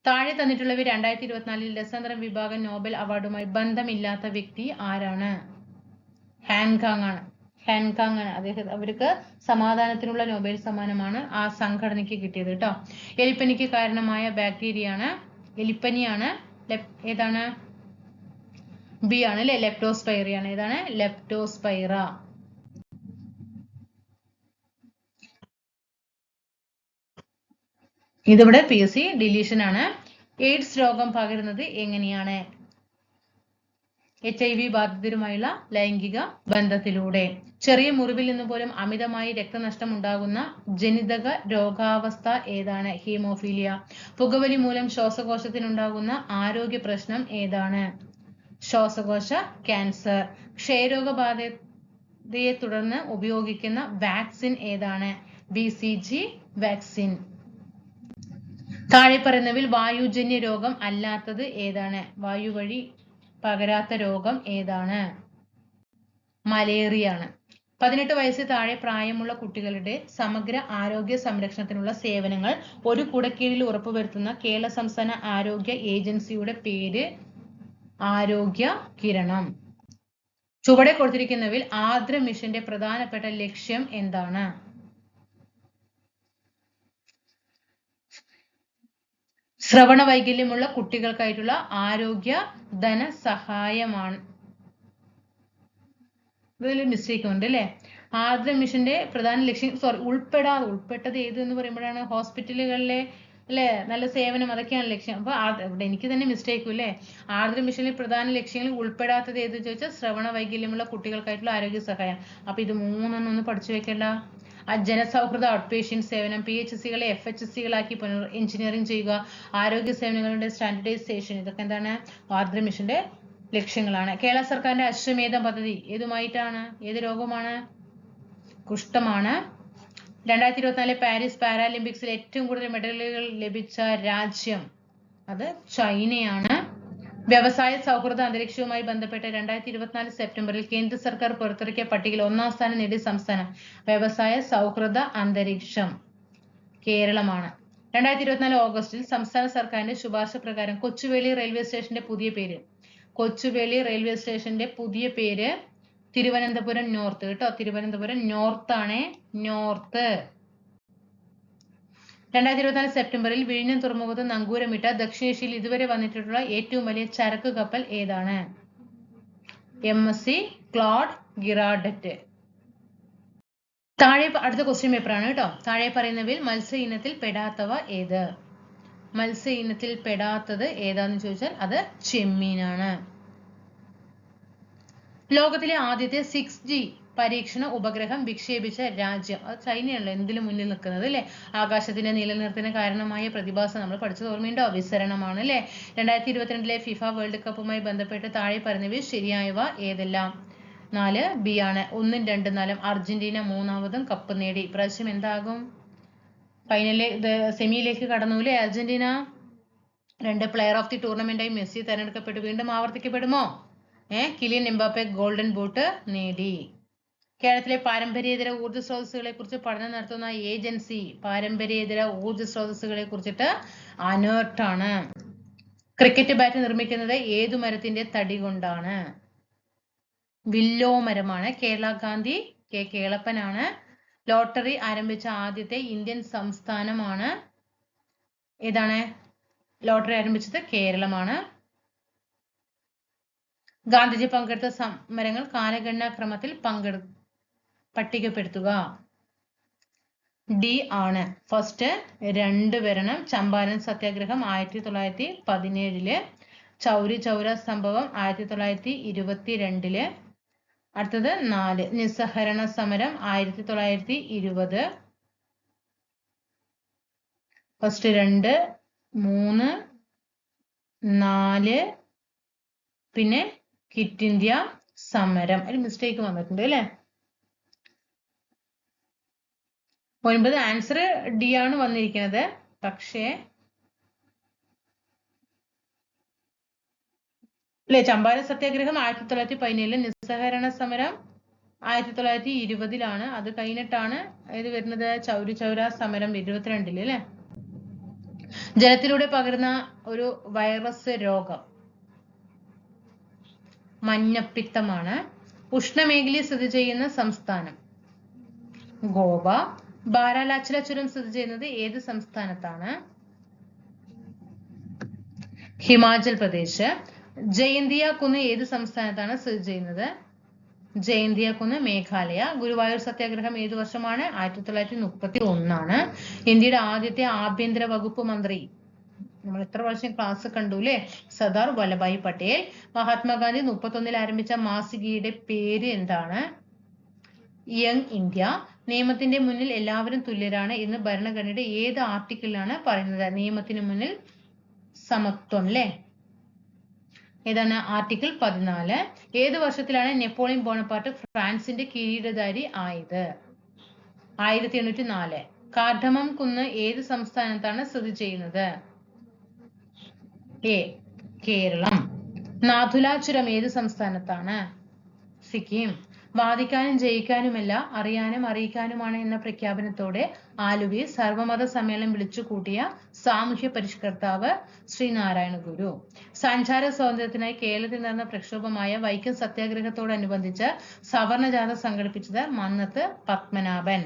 താഴെ തന്നിട്ടുള്ളവർ 2024 രസാന്തരം വിഭാഗം നോബൽ അവാർഡുമായി ബന്ധമില്ലാത്ത വ്യക്തി ആരാണ്? ഹാൻകാങ് ആണ്. ഹാൻകാങ് ആണ്. അവർക്ക് സമാധാനത്തിനുള്ള നോബൽ സമ്മാനമാണ് ആ സംഘടനയ്ക്ക് കിട്ടിയത് കേട്ടോ. എലിപ്പനിക്ക് കാരണമായ ബാക്ടീരിയ ആണ്, എലിപ്പനിയാണ്. ഏതാണ്? ബി ആണ് അല്ലെ, ലെപ്റ്റോസ്പൈറയാണ്. ഏതാണ്? ലെപ്റ്റോസ്പൈറ. ഇതിവിടെ PSC ഡിലീഷൻ ആണ്. എയ്ഡ്സ് രോഗം പകരുന്നത് എങ്ങനെയാണ്? HIV ബാധിതരുമായുള്ള ലൈംഗിക ബന്ധത്തിലൂടെ. ചെറിയ മുറിവിൽ നിന്ന് പോലും അമിതമായി രക്തനഷ്ടം ഉണ്ടാകുന്ന ജനിതക രോഗാവസ്ഥ ഏതാണ്? ഹീമോഫീലിയ. പുകവലി മൂലം ശ്വാസകോശത്തിനുണ്ടാകുന്ന ആരോഗ്യ പ്രശ്നം ഏതാണ്? ശ്വാസകോശ ക്യാൻസർ. ക്ഷയരോഗബാധയെ തുടർന്ന് ഉപയോഗിക്കുന്ന വാക്സിൻ ഏതാണ്? BCG vaccine. താഴെ പറയുന്നവയിൽ വായുജന്യ രോഗം അല്ലാത്തത് ഏതാണ്? വായു വഴി പകരാത്ത രോഗം ഏതാണ്? മലേറിയ ആണ്. 18 വയസ്സിൽ താഴെ പ്രായമുള്ള കുട്ടികളുടെ സമഗ്ര ആരോഗ്യ സംരക്ഷണത്തിനുള്ള സേവനങ്ങൾ ഒരു കുടക്കീഴിൽ ഉറപ്പുവരുത്തുന്ന കേരള സംസ്ഥാന ആരോഗ്യ ഏജൻസിയുടെ പേര് ആരോഗ്യ കിരണം. ചുവടെ കൊടുത്തിരിക്കുന്നവയിൽ ആർദ്ര മിഷന്റെ പ്രധാനപ്പെട്ട ലക്ഷ്യം എന്താണ്? ശ്രവണ വൈകല്യമുള്ള കുട്ടികൾക്കായിട്ടുള്ള ആരോഗ്യ ധനസഹായമാണ്. ഇതിൽ മിസ്റ്റേക്ക് ഉണ്ട് അല്ലെ. ആർദ്ര മിഷന്റെ പ്രധാന ലക്ഷ്യം, ഉൾപ്പെട്ടത് ഏത് എന്ന് പറയുമ്പോഴാണ് ഹോസ്പിറ്റലുകളിലെ അല്ലെ നല്ല സേവനം, അതൊക്കെയാണ് ലക്ഷ്യം. അപ്പൊ ഇവിടെ എനിക്ക് തന്നെ മിസ്റ്റേക്കും അല്ലെ. ആർദ്ര മിഷനിലെ പ്രധാന ലക്ഷ്യങ്ങളിൽ ഉൾപ്പെടാത്തത് ഏത് ചോദിച്ചാൽ ശ്രവണ വൈകല്യമുള്ള കുട്ടികൾക്കായിട്ടുള്ള ആരോഗ്യ സഹായം. അപ്പൊ ഇത് മൂന്നെണ്ണം പഠിച്ചു വെക്കേണ്ട. ജനസൗഹൃദ ഔട്ട് പേഷ്യന്റ് സേവനം, PHCകളെ FHCകളാക്കി പുനർ എഞ്ചിനീയറിംഗ് ചെയ്യുക, ആരോഗ്യ സേവനങ്ങളുടെ സ്റ്റാൻഡർഡൈസേഷൻ, ഇതൊക്കെ എന്താണ്? ആർദ്ര മിഷന്റെ ലക്ഷ്യങ്ങളാണ്. കേരള സർക്കാരിന്റെ അശ്വമേധം പദ്ധതി ഏതുമായിട്ടാണ്? ഏത് രോഗമാണ്? കുഷ്ഠമാണ്. 2024 പാരീസ് പാരാലിമ്പിക്സിൽ ഏറ്റവും കൂടുതൽ മെഡലുകൾ ലഭിച്ച രാജ്യം അത് ചൈനയാണ്. വ്യവസായ സൗഹൃദ അന്തരീക്ഷവുമായി ബന്ധപ്പെട്ട് 2024 സെപ്റ്റംബറിൽ കേന്ദ്ര സർക്കാർ പുറത്തിറക്കിയ പട്ടികയിൽ 1ാം സ്ഥാനം നേടിയ സംസ്ഥാനം വ്യവസായ സൗഹൃദ അന്തരീക്ഷം കേരളമാണ്. 2024 ഓഗസ്റ്റിൽ സംസ്ഥാന സർക്കാരിന്റെ ശുപാർശ പ്രകാരം കൊച്ചുവേളി റെയിൽവേ സ്റ്റേഷന്റെ പുതിയ പേര്, കൊച്ചുവേളി റെയിൽവേ സ്റ്റേഷന്റെ പുതിയ പേര് തിരുവനന്തപുരം നോർത്ത് കേട്ടോ. തിരുവനന്തപുരം നോർത്ത് ആണ്, നോർത്ത്. 2024 സെപ്റ്റംബറിൽ വിഴിഞ്ഞം തുറമുഖത്ത് നങ്കൂരമിട്ട ദക്ഷിണേഷ്യയിൽ ഇതുവരെ വന്നിട്ടുള്ള ഏറ്റവും വലിയ ചരക്ക് കപ്പൽ ഏതാണ്? MSC Claude Girardet. താഴെ അടുത്ത ക്വസ്റ്റ്യൻ പേപ്പർ ആണ് കേട്ടോ. താഴെ പറയുന്നവയിൽ മത്സ്യ ഇനത്തിൽ പെടാത്തവ ഏത്? മത്സ്യ ഇനത്തിൽ പെടാത്തത് ഏതാന്ന് ചോദിച്ചാൽ അത് ചെമ്മീനാണ്. ലോകത്തിലെ ആദ്യത്തെ 6G പരീക്ഷണ ഉപഗ്രഹം വിക്ഷേപിച്ച രാജ്യം അത് ചൈനയാണല്ലോ എന്തിലും മുന്നിൽ നിൽക്കുന്നത് അല്ലെ. ആകാശത്തിന്റെ നിലനിർത്തിന് കാരണമായ പ്രതിഭാസം നമ്മൾ പഠിച്ചത് ഓർമ്മയുണ്ടോ? വിസരണമാണ് അല്ലെ. 2022 ഫിഫ വേൾഡ് കപ്പുമായി ബന്ധപ്പെട്ട് താഴെ പറയുന്നവയിൽ ശരിയായവ ഏതെല്ലാം? 4 B ആണ്. 1ഉം 2ഉം 4ഉം. അർജന്റീന 3ാമതും കപ്പ് നേടി. ഇപ്രാവശ്യം എന്താകും? സെമിയിലേക്ക് കടന്നൂലേ അർജന്റീന. 2 പ്ലെയർ ഓഫ് ദി ടൂർണമെന്റായി മെസ്സി തെരഞ്ഞെടുക്കപ്പെട്ടു. വീണ്ടും ആവർത്തിക്കപ്പെടുമോ? കിലിയൻ എംബാപ്പെ ഗോൾഡൻ ബൂട്ട് നേടി. കേരളത്തിലെ പാരമ്പര്യേതര ഊർജ്ജ സ്രോതസ്സുകളെ കുറിച്ച് പഠനം നടത്തുന്ന ഏജൻസി പാരമ്പര്യേതര ഊർജ്ജ സ്രോതസ്സുകളെ കുറിച്ചിട്ട് അനേർട്ട് ആണ്. ക്രിക്കറ്റ് ബാറ്റ് നിർമ്മിക്കുന്നത് ഏതു മരത്തിന്റെ തടി കൊണ്ടാണ്? വില്ലോ മരമാണ്. കേരള ഗാന്ധി K കേളപ്പനാണ്. ലോട്ടറി ആരംഭിച്ച ആദ്യത്തെ ഇന്ത്യൻ സംസ്ഥാനമാണ് ഏതാണ്? ലോട്ടറി ആരംഭിച്ചത് കേരളമാണ്. ഗാന്ധിജി പങ്കെടുത്ത സമരങ്ങൾ കാലഗണനാ ക്രമത്തിൽ പട്ടികപ്പെടുത്തുക. D ആണ്. ഫസ്റ്റ് 2 വരണം. ചമ്പാരൻ സത്യാഗ്രഹം 1917, ചൗരി ചൗര സംഭവം 1922. അടുത്തത് 4 നിസ്സഹരണ സമരം 1920. ഫസ്റ്റ് 2, 3, 4 പിന്നെ ക്വിറ്റ് ഇന്ത്യ സമരം. ഒരു മിസ്റ്റേക്ക് വന്നിട്ടുണ്ട് അല്ലേ. 9 ആൻസർ ഡി ആണ് വന്നിരിക്കുന്നത്. പക്ഷേ അല്ലെ, ചമ്പാരൻ സത്യാഗ്രഹം 1917, നിസ്സഹകരണ സമരം 1920 അത് കഴിഞ്ഞിട്ടാണ് ഏത് വരുന്നത്, ചൗരി ചൗര സമരം 22 അല്ലെ. ജലത്തിലൂടെ പകരുന്ന ഒരു വൈറസ് രോഗം മഞ്ഞപ്പിത്തമാണ്. ഉഷ്ണമേഖലയിൽ സ്ഥിതി ചെയ്യുന്ന സംസ്ഥാനം ഗോവ. ബാരാലാച്ചില ചുരം സ്ഥിതി ചെയ്യുന്നത് ഏത് സംസ്ഥാനത്താണ്? ഹിമാചൽ പ്രദേശ്. ജയന്തിയ കുന്ന് ഏത് സംസ്ഥാനത്താണ് സ്ഥിതി ചെയ്യുന്നത്? ജയന്തിയ കുന്ന് മേഘാലയ. ഗുരുവായൂർ സത്യാഗ്രഹം ഏത് വർഷമാണ്? 1931. ഇന്ത്യയുടെ ആദ്യത്തെ ആഭ്യന്തര വകുപ്പ് മന്ത്രി, നമ്മൾ എത്ര പ്രാവശ്യം ക്ലാസ് കണ്ടു അല്ലെ, സർദാർ വല്ലഭായ് പട്ടേൽ. മഹാത്മാഗാന്ധി 31 ആരംഭിച്ച മാസികയുടെ പേര് എന്താണ്? Young India. നിയമത്തിന്റെ മുന്നിൽ എല്ലാവരും തുല്യരാണ് എന്ന് ഭരണഘടനയുടെ ഏത് ആർട്ടിക്കിളിലാണ് പറയുന്നത്? നിയമത്തിന് മുന്നിൽ സമത്വം അല്ലെ. ഏതാണ്? ആർട്ടിക്കിൾ 14. ഏത് വർഷത്തിലാണ് നെപ്പോളിയൻ ബോണപ്പാർട്ട് ഫ്രാൻസിന്റെ കിരീടധാരി ആയത്? 1804. കാർഡമം കുന്ന് ഏത് സംസ്ഥാനത്താണ് സ്ഥിതി ചെയ്യുന്നത്? എ കേരളം. നാഥുല ചുരം ഏത് സംസ്ഥാനത്താണ്? സിക്കിം. വാദിക്കാനും ജയിക്കാനുമല്ല, അറിയാനും അറിയിക്കാനുമാണ് എന്ന പ്രഖ്യാപനത്തോടെ ആലുവയിൽ സർവമത സമ്മേളനം വിളിച്ചു കൂട്ടിയ സാമൂഹ്യ പരിഷ്കർത്താവ് ശ്രീനാരായണ ഗുരു. സഞ്ചാര സ്വാതന്ത്ര്യത്തിനായി കേരളത്തിൽ നടന്ന പ്രക്ഷോഭമായ വൈക്കം സത്യാഗ്രഹത്തോടനുബന്ധിച്ച് സവർണജാഥ സംഘടിപ്പിച്ചത് മന്നത്ത് പത്മനാഭൻ.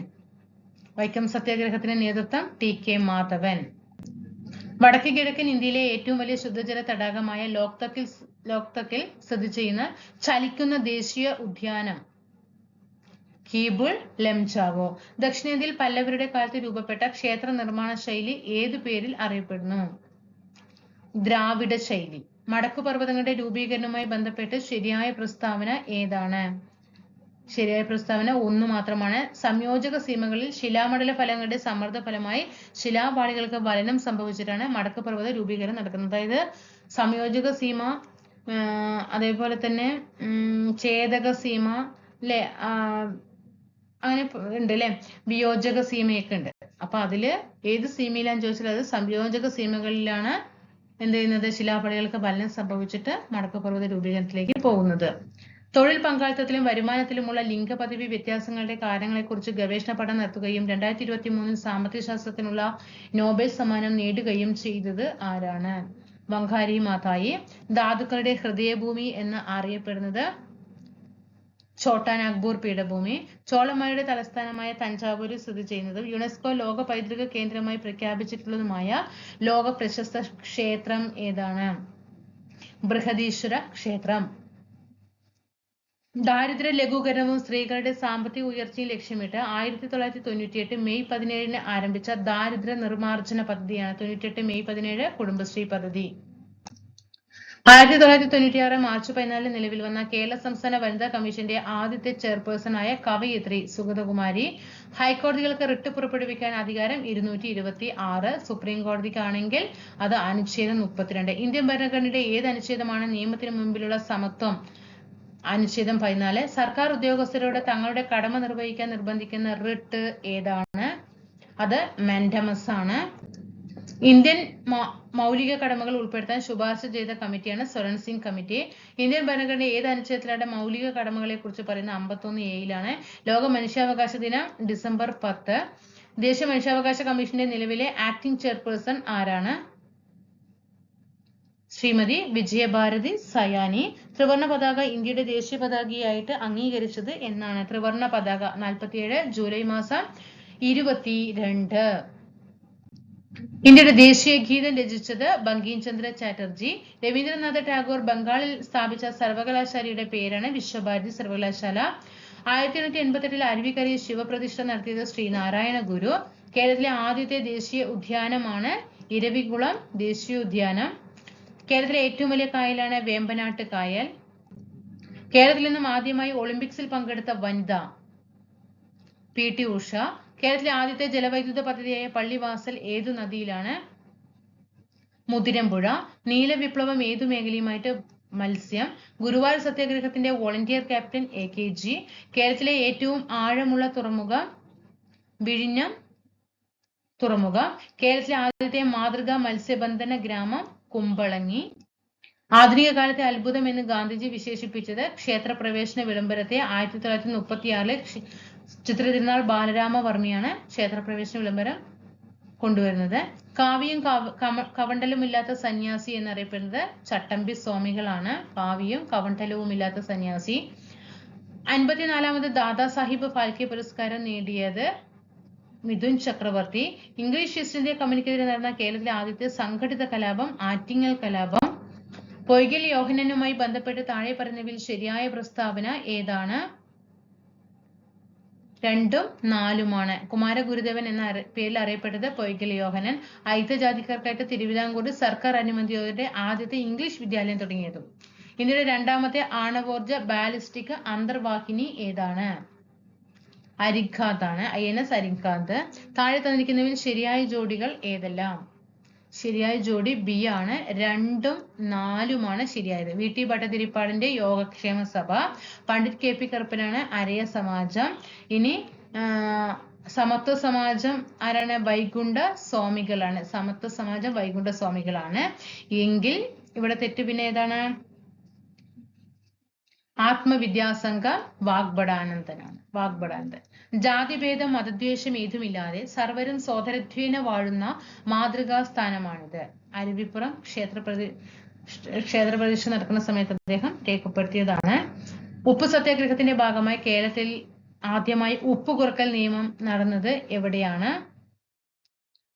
വൈക്കം സത്യാഗ്രഹത്തിന് നേതൃത്വം ടി.കെ. മാധവൻ. വടക്ക് കിഴക്കൻ ഇന്ത്യയിലെ ഏറ്റവും വലിയ ശുദ്ധജല തടാകമായ ലോക്തക്കിൽ സ്ഥിതി ചെയ്യുന്ന ചലിക്കുന്ന ദേശീയ ഉദ്യാനം കീബിൾ ലംജാവോ. ദക്ഷിണേന്ത്യയിൽ പല്ലവരുടെ കാലത്ത് രൂപപ്പെട്ട ക്ഷേത്ര നിർമ്മാണ ശൈലി ഏതു പേരിൽ അറിയപ്പെടുന്നു? ദ്രാവിഡ ശൈലി. മടക്കുപർവ്വതങ്ങളുടെ രൂപീകരണവുമായി ബന്ധപ്പെട്ട് ശരിയായ പ്രസ്താവന ഏതാണ്? ശരിയായ പ്രസ്താവന 1 മാത്രമാണ്. സംയോജക സീമകളിൽ ശിലാമണ്ഡല ഫലങ്ങളുടെ സമ്മർദ്ദ ഫലമായി ശിലാപാളികൾക്ക് വലനം സംഭവിച്ചിട്ടാണ് മടക്കുപർവ്വത രൂപീകരണം നടക്കുന്നത്. അതായത് സംയോജക സീമ, അതേപോലെ തന്നെ ഛേദക സീമ അല്ലെ, അങ്ങനെ ഉണ്ട് അല്ലെ, വിയോജക സീമയൊക്കെ ഉണ്ട്. അപ്പൊ അതില് ഏത് സീമയിലാന്ന് ചോദിച്ചാൽ അത് സംയോജക സീമകളിലാണ് എന്ത് ചെയ്യുന്നത്, ശിലാപാളികൾക്ക് വലനം സംഭവിച്ചിട്ട് മടക്കുപർവ്വത രൂപീകരണത്തിലേക്ക് പോകുന്നത്. തൊഴിൽ പങ്കാളിത്തത്തിലും വരുമാനത്തിലുമുള്ള ലിംഗപദവി വ്യത്യാസങ്ങളുടെ കാരണങ്ങളെക്കുറിച്ച് ഗവേഷണ പഠനം നടത്തുകയും 2023 സാമ്പത്തിക ശാസ്ത്രത്തിനുള്ള നോബൽ സമ്മാനം നേടുകയും ചെയ്തത് ആരാണ്? വങ്കാരി മാതായി. ധാതുക്കളുടെ ഹൃദയഭൂമി എന്ന് അറിയപ്പെടുന്നത് ഛോട്ടാ നാഗ്പൂർ പീഠഭൂമി. ചോളന്മാരുടെ തലസ്ഥാനമായ തഞ്ചാവൂരിൽ സ്ഥിതി ചെയ്യുന്നതും യുനെസ്കോ ലോക പൈതൃക കേന്ദ്രമായി പ്രഖ്യാപിച്ചിട്ടുള്ളതുമായ ലോക പ്രശസ്ത ക്ഷേത്രം ഏതാണ്? ബൃഹദീശ്വര ക്ഷേത്രം. ദാരിദ്ര്യ ലഘൂകരണവും സ്ത്രീകളുടെ സാമ്പത്തിക ഉയർച്ചയും ലക്ഷ്യമിട്ട് 1998 മെയ് 17 ആരംഭിച്ച ദാരിദ്ര്യ നിർമ്മാർജ്ജന പദ്ധതിയാണ് 98 മെയ് 17 കുടുംബശ്രീ പദ്ധതി. 1996 മാർച്ച് 14 നിലവിൽ വന്ന കേരള സംസ്ഥാന വനിതാ കമ്മീഷന്റെ ആദ്യത്തെ ചെയർപേഴ്സൺ ആയ കവയിത്രി സുഗതകുമാരി. ഹൈക്കോടതികൾക്ക് റിട്ട് പുറപ്പെടുവിക്കാൻ അധികാരം 226. സുപ്രീം കോടതിക്കാണെങ്കിൽ അത് അനുച്ഛേദം 32. ഇന്ത്യൻ ഭരണഘടനയുടെ ഏത് അനുച്ഛേദമാണ് നിയമത്തിന് മുമ്പിലുള്ള സമത്വം? അനുച്ഛേദം 14. സർക്കാർ ഉദ്യോഗസ്ഥരോട് തങ്ങളുടെ കടമ നിർവഹിക്കാൻ നിർബന്ധിക്കുന്ന റിട്ട് ഏതാണ്? അത് മാൻഡമസ് ആണ്. ഇന്ത്യൻ മൗലിക കടമകൾ ഉൾപ്പെടുത്താൻ ശുപാർശ ചെയ്ത കമ്മിറ്റിയാണ് സ്വരൺ സിംഗ് കമ്മിറ്റി. ഇന്ത്യൻ ഭരണഘടന ഏത് അനുച്ഛേദത്തിലാണ് മൗലിക കടമകളെ കുറിച്ച് പറയുന്നത്? 51A. ലോക മനുഷ്യാവകാശ ദിനം ഡിസംബർ 10. ദേശീയ മനുഷ്യാവകാശ കമ്മീഷന്റെ നിലവിലെ ആക്ടിംഗ് ചെയർപേഴ്സൺ ആരാണ്? ശ്രീമതി വിജയഭാരതി സയാനി. ത്രിവർണ പതാക ഇന്ത്യയുടെ ദേശീയ പതാകയായിട്ട് അംഗീകരിച്ചത് എന്നാണ്? ത്രിവർണ പതാക 47 ജൂലൈ മാസം 22. ഇന്ത്യയുടെ ദേശീയ ഗീതം രചിച്ചത് ബങ്കിം ചന്ദ്ര ചാറ്റർജി. രവീന്ദ്രനാഥ ടാഗോർ ബംഗാളിൽ സ്ഥാപിച്ച സർവകലാശാലയുടെ പേരാണ് വിശ്വഭാരതി സർവകലാശാല. 1888 അരുവിക്കരയിൽ ശിവപ്രതിഷ്ഠ നടത്തിയത് ശ്രീനാരായണ ഗുരു. കേരളത്തിലെ ആദ്യത്തെ ദേശീയ ഉദ്യാനമാണ് ഇരവികുളം ദേശീയോദ്യാനം. കേരളത്തിലെ ഏറ്റവും വലിയ കായലാണ് വേമ്പനാട്ട് കായൽ. കേരളത്തിൽ നിന്നും ആദ്യമായി ഒളിമ്പിക്സിൽ പങ്കെടുത്ത വനിത PT ഉഷ. കേരളത്തിലെ ആദ്യത്തെ ജലവൈദ്യുത പദ്ധതിയായ പള്ളിവാസൽ ഏതു നദിയിലാണ്? മുതിരമ്പുഴ. നീലവിപ്ലവം ഏതു മേഖലയുമായിട്ട്? മത്സ്യം. ഗുരുവായൂർ സത്യാഗ്രഹത്തിന്റെ വോളണ്ടിയർ ക്യാപ്റ്റൻ AKG. കേരളത്തിലെ ഏറ്റവും ആഴമുള്ള തുറമുഖം വിഴിഞ്ഞം തുറമുഖം. കേരളത്തിലെ ആദ്യത്തെ മാതൃകാ മത്സ്യബന്ധന ഗ്രാമം കുമ്പളങ്ങി. ആധുനിക കാലത്തെ അത്ഭുതം എന്ന് ഗാന്ധിജി വിശേഷിപ്പിച്ചത് ക്ഷേത്രപ്രവേശന വിളംബരത്തെ 1936 ചിത്രതിരുനാൾ ബാലരാമവർമ്മയാണ് ക്ഷേത്രപ്രവേശന വിളംബരം കൊണ്ടുവരുന്നത്. കാവിയും കവണ്ടലും ഇല്ലാത്ത സന്യാസി എന്നറിയപ്പെടുന്നത് ചട്ടമ്പി സ്വാമികളാണ്. കാവിയും കവണ്ടലവും ഇല്ലാത്ത സന്യാസി. 54ാമത് ദാദാ സാഹിബ് ഫാൽക്കെ പുരസ്കാരം നേടിയത് മിഥുൻ ചക്രവർത്തി. ഇംഗ്ലീഷ് ഈസ്റ്റ് ഇന്ത്യ കമ്പനിക്കെതിരെ നടന്ന കേരളത്തിലെ ആദ്യത്തെ സംഘടിത കലാപം ആറ്റിങ്ങൽ കലാപം. പൊയ്കൽ യോഹന്നാനുമായി ബന്ധപ്പെട്ട് താഴെ പറയുന്നവയിൽ ശരിയായ പ്രസ്താവന ഏതാണ്? 2ഉം 4ഉമാണ്. കുമാരഗുരുദേവൻ എന്ന പേരിൽ അറിയപ്പെട്ടത് പൊയ്കൽ യോഹന്നാൻ. അയിത്തജാതിക്കാർക്കായിട്ട് തിരുവിതാംകൂർ സർക്കാർ അനുമതിയോടെ ആദ്യത്തെ ഇംഗ്ലീഷ് വിദ്യാലയം തുടങ്ങിയതും. ഇന്ത്യയുടെ രണ്ടാമത്തെ ആണവോർജ ബാലിസ്റ്റിക് അന്തർവാഹിനി ഏതാണ്? അരിഘാത് ആണ്. INS അരിഘാത്. താഴെ തന്നിരിക്കുന്നവയിൽ ശരിയായ ജോഡികൾ ഏതെല്ലാം? ശരിയായ ജോഡി ബി ആണ്. 2ഉം 4ഉമാണ് ശരിയായത്. VT ഭട്ടതിരിപ്പാടിന്റെ യോഗക്ഷേമ സഭ. പണ്ഡിറ്റ് KP കറുപ്പനാണ് അരയ സമാജം. ഇനി സമത്വ സമാജം ആരാണ്? വൈകുണ്ഠ സ്വാമികളാണ്. സമത്വ സമാജം വൈകുണ്ഠ സ്വാമികളാണ്. എങ്കിൽ ഇവിടെ തെറ്റ് പിന്നെ ഏതാണ്? ആത്മവിദ്യാസംഘ വാഗ്ഭടാനന്ദനാണ്. വാഗ്ഭടാനന്ദൻ. ജാതിഭേദം മതദ്വേഷം ഏതുമില്ലാതെ സർവരും സോദരത്വേന വാഴുന്ന മാതൃകാ സ്ഥാനമാണിത്. അരുവിപ്പുറം ക്ഷേത്രപ്രതിഷ്ഠ നടക്കുന്ന സമയത്ത് അദ്ദേഹം രേഖപ്പെടുത്തിയതാണ്. ഉപ്പ് സത്യാഗ്രഹത്തിന്റെ ഭാഗമായി കേരളത്തിൽ ആദ്യമായി ഉപ്പ് കുറക്കൽ നിയമം നടന്നത് എവിടെയാണ്?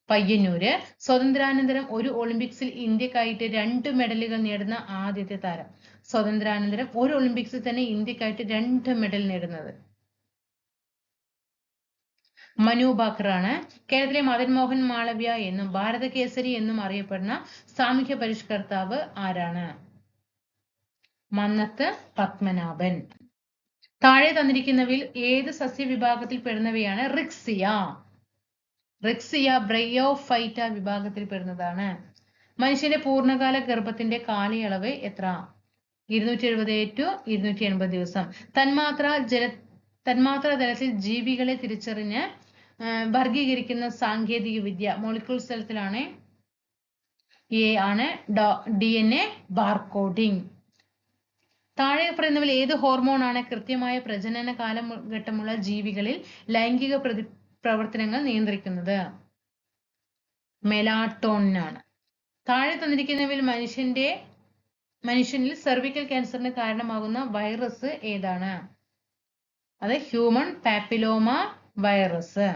പയ്യന്നൂര്. സ്വാതന്ത്ര്യാനന്തരം ഒരു ഒളിമ്പിക്സിൽ ഇന്ത്യക്കായിട്ട് 2 മെഡലുകൾ നേടുന്ന ആദ്യത്തെ താരം. സ്വാതന്ത്ര്യാനന്തരം ഒരു ഒളിമ്പിക്സിൽ തന്നെ ഇന്ത്യക്കായിട്ട് 2 മെഡൽ നേടുന്നത് മനു ഭാക്കറാണ്. കേരളത്തിലെ മദൻ മോഹൻ മാളവ്യ എന്നും ഭാരത കേസരി എന്നും അറിയപ്പെടുന്ന സാമൂഹ്യ പരിഷ്കർത്താവ് ആരാണ്? മന്നത്ത് പത്മനാഭൻ. താഴെ തന്നിരിക്കുന്നവയിൽ ഏത് സസ്യവിഭാഗത്തിൽ പെടുന്നവയാണ്? റിക്സിയ. റിക്സിയ ബ്രയോഫൈറ്റ വിഭാഗത്തിൽ പെടുന്നതാണ്. മനുഷ്യന്റെ പൂർണ്ണകാല ഗർഭത്തിന്റെ കാലയളവ് എത്ര? 270 to 280 ദിവസം. തന്മാത്രാ തലത്തിൽ ജീവികളെ തിരിച്ചറിഞ്ഞ് വർഗീകരിക്കുന്ന സാങ്കേതിക വിദ്യ മോളിക്യൂൾസ് തലത്തിലാണ്. ആണ് DNA ബാർകോഡിംഗ്. താഴെ പറയുന്നവയിൽ ഏത് ഹോർമോൺ ആണ് കൃത്യമായ പ്രജനന കാലഘട്ടമുള്ള ജീവികളിൽ ലൈംഗിക പ്രവർത്തനങ്ങൾ നിയന്ത്രിക്കുന്നത്? മെലാട്ടോണിൻ ആണ്. താഴെ തന്നിരിക്കുന്നവയിൽ മനുഷ്യനിൽ സെർവിക്കൽ ക്യാൻസറിന് കാരണമാകുന്ന വൈറസ് ഏതാണ്? അത് ഹ്യൂമൻ പാപ്പിലോമ വൈറസ്.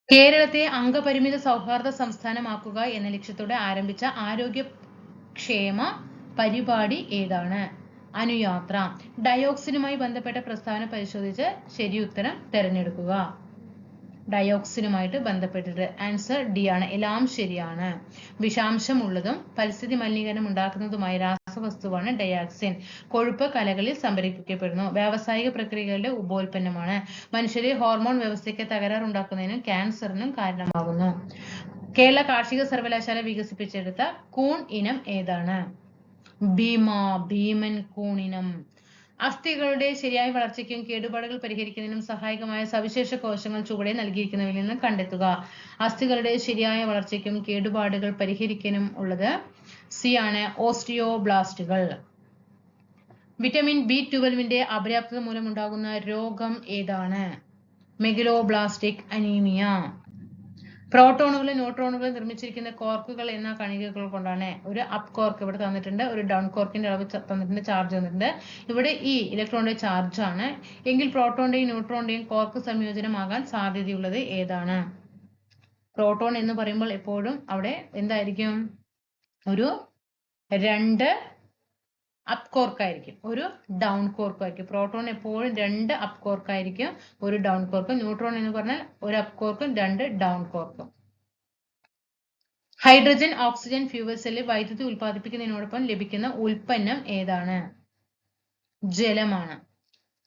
കേരളത്തെ അംഗപരിമിത സൗഹാർദ്ദ സംസ്ഥാനമാക്കുക എന്ന ലക്ഷ്യത്തോടെ ആരംഭിച്ച ആരോഗ്യക്ഷേമ പരിപാടി ഏതാണ്? അനുയാത്ര. ഡയോക്സിനുമായി ബന്ധപ്പെട്ട പ്രസ്താവന പരിശോധിച്ച് ശരി ഉത്തരം തിരഞ്ഞെടുക്കുക. ഡയോക്സിനുമായിട്ട് ബന്ധപ്പെട്ടിട്ട് ആൻസർ ഡി ആണ്. എല്ലാം ശരിയാണ്. വിഷാംശമുള്ളതും പരിസ്ഥിതി മലിനീകരണം ഉണ്ടാക്കുന്നതുമായ രാസവസ്തുവാണ് ഡയോക്സിൻ. കൊഴുപ്പ് കലകളിൽ സംഭരിക്കപ്പെടുന്നു. വ്യാവസായിക പ്രക്രിയകളുടെ ഉപോൽപ്പന്നമാണ്. മനുഷ്യരെ ഹോർമോൺ വ്യവസ്ഥയ്ക്ക് തകരാറുണ്ടാക്കുന്നതിനും ക്യാൻസറിനും കാരണമാകുന്നു. കേരള കാർഷിക സർവകലാശാല വികസിപ്പിച്ചെടുത്ത കൂൺ ഇനം ഏതാണ്? ഭീമൻ കൂണിനം. അസ്ഥികളുടെ ശരിയായ വളർച്ചയ്ക്കും കേടുപാടുകൾ പരിഹരിക്കുന്നതിനും സഹായകമായ സവിശേഷ കോശങ്ങൾ ചുവടെ നൽകിയിരിക്കുന്നവയിൽ നിന്ന് കണ്ടെത്തുക. അസ്ഥികളുടെ ശരിയായ വളർച്ചയ്ക്കും കേടുപാടുകൾ പരിഹരിക്കാനും ഉള്ളത് സി ആണ്. ഓസ്റ്റിയോബ്ലാസ്റ്റുകൾ. വിറ്റമിൻ B12 അപര്യാപ്തത മൂലമുണ്ടാകുന്ന രോഗം ഏതാണ്? Megaloblastic anaemia. പ്രോട്ടോണുകളും ന്യൂട്രോണുകളും നിർമ്മിച്ചിരിക്കുന്ന കോർക്കുകൾ എന്ന കണികകൾ കൊണ്ടാണ്. ഒരു അപ്പ് കോർക്ക് ഇവിടെ തന്നിട്ടുണ്ട്, ഒരു ഡൗൺ കോർക്കിന്റെ അളവ് തന്നിട്ടുണ്ട്, ചാർജ് തന്നിട്ടുണ്ട്. ഇവിടെ ഈ ഇലക്ട്രോണിന്റെ ചാർജ് ആണ്. എങ്കിൽ പ്രോട്ടോണിന്റെയും ന്യൂട്രോണിന്റെയും കോർക്ക് സംയോജനമാകാൻ സാധ്യതയുള്ളത് ഏതാണ്? പ്രോട്ടോൺ എന്ന് പറയുമ്പോൾ എപ്പോഴും അവിടെ എന്തായിരിക്കും? ഒരു 2 അപ്പ് കോർക്ക് ആയിരിക്കും, ഒരു ഡൗൺ കോർക്ക് ആയിരിക്കും. പ്രോട്ടോൺ എപ്പോഴും 2 അപ്പ് കോർക്ക് ആയിരിക്കും, ഒരു ഡൗൺ കോർക്ക്. ന്യൂട്രോൺ എന്ന് പറഞ്ഞാൽ ഒരു അപ്പ് കോർക്കും 2 ഡൗൺ കോർക്കും. ഹൈഡ്രജൻ ഓക്സിജൻ ഫ്യൂവൽ സെല്ലിൽ വൈദ്യുതി ഉൽപ്പാദിപ്പിക്കുന്നതിനോടൊപ്പം ലഭിക്കുന്ന ഉൽപ്പന്നം ഏതാണ്? ജലമാണ്.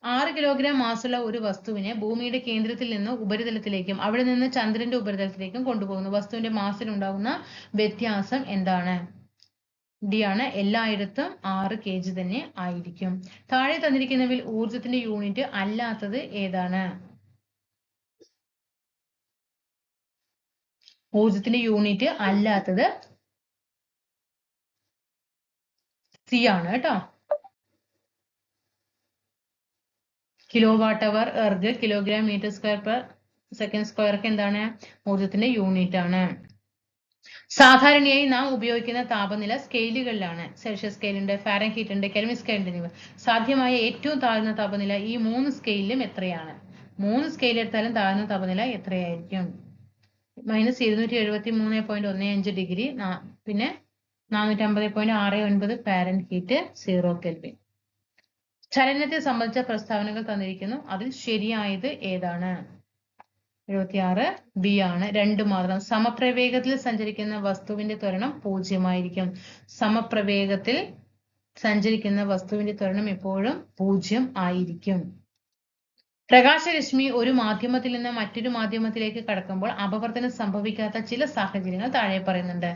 6 കിലോഗ്രാം മാസുള്ള ഒരു വസ്തുവിനെ ഭൂമിയുടെ കേന്ദ്രത്തിൽ നിന്ന് ഉപരിതലത്തിലേക്കും അവിടെ നിന്ന് ചന്ദ്രന്റെ ഉപരിതലത്തിലേക്കും കൊണ്ടുപോകുന്നു. വസ്തുവിന്റെ മാസിലുണ്ടാകുന്ന വ്യത്യാസം എന്താണ്? ഡി ആണ്. എല്ലായിടത്തും 6 kg തന്നെ ആയിരിക്കും. താഴെ തന്നിരിക്കുന്നവയിൽ ഊർജത്തിന്റെ യൂണിറ്റ് അല്ലാത്തത് ഏതാണ്? ഊർജത്തിന്റെ യൂണിറ്റ് അല്ലാത്തത് സി ആണ് കേട്ടോ. Kilo watt hour erg, kilogram metre square per second square ഒക്കെ എന്താണ്? ഊർജത്തിന്റെ യൂണിറ്റ് ആണ്. സാധാരണയായി നാം ഉപയോഗിക്കുന്ന താപനില സ്കെയിലുകളിലാണ്. സെൽഷ്യസ് സ്കെയിൽ ഉണ്ട്, ഫാരൻഹീറ്റ് ഉണ്ട്, കെൽവിൻ സ്കെയിൽ ഉണ്ട് എന്നിവ. സാധ്യമായ ഏറ്റവും താഴ്ന്ന താപനില ഈ 3 സ്കെയിലും എത്രയാണ്? 3 സ്കെയിൽ എടുത്താലും താഴ്ന്ന താപനില എത്രയായിരിക്കും? -273.15 ഡിഗ്രി, പിന്നെ 450.69 ഫാരൻഹീറ്റ്, 0 കെൽവിൻ. ചലനത്തെ സംബന്ധിച്ച പ്രസ്താവനകൾ തന്നിരിക്കുന്നു. അതിൽ ശരിയായത് ഏതാണ്? 76 ബി ആണ്. 2 മാത്രം. സമപ്രവേഗത്തിൽ സഞ്ചരിക്കുന്ന വസ്തുവിന്റെ ത്വരണം 0 ആയിരിക്കും. സമപ്രവേഗത്തിൽ സഞ്ചരിക്കുന്ന വസ്തുവിന്റെ ത്വരണം എപ്പോഴും 0 ആയിരിക്കും. പ്രകാശരശ്മി ഒരു മാധ്യമത്തിൽ നിന്ന് മറ്റൊരു മാധ്യമത്തിലേക്ക് കടക്കുമ്പോൾ അപവർത്തനം സംഭവിക്കാത്ത ചില സാഹചര്യങ്ങൾ താഴെ പറയുന്നുണ്ട്.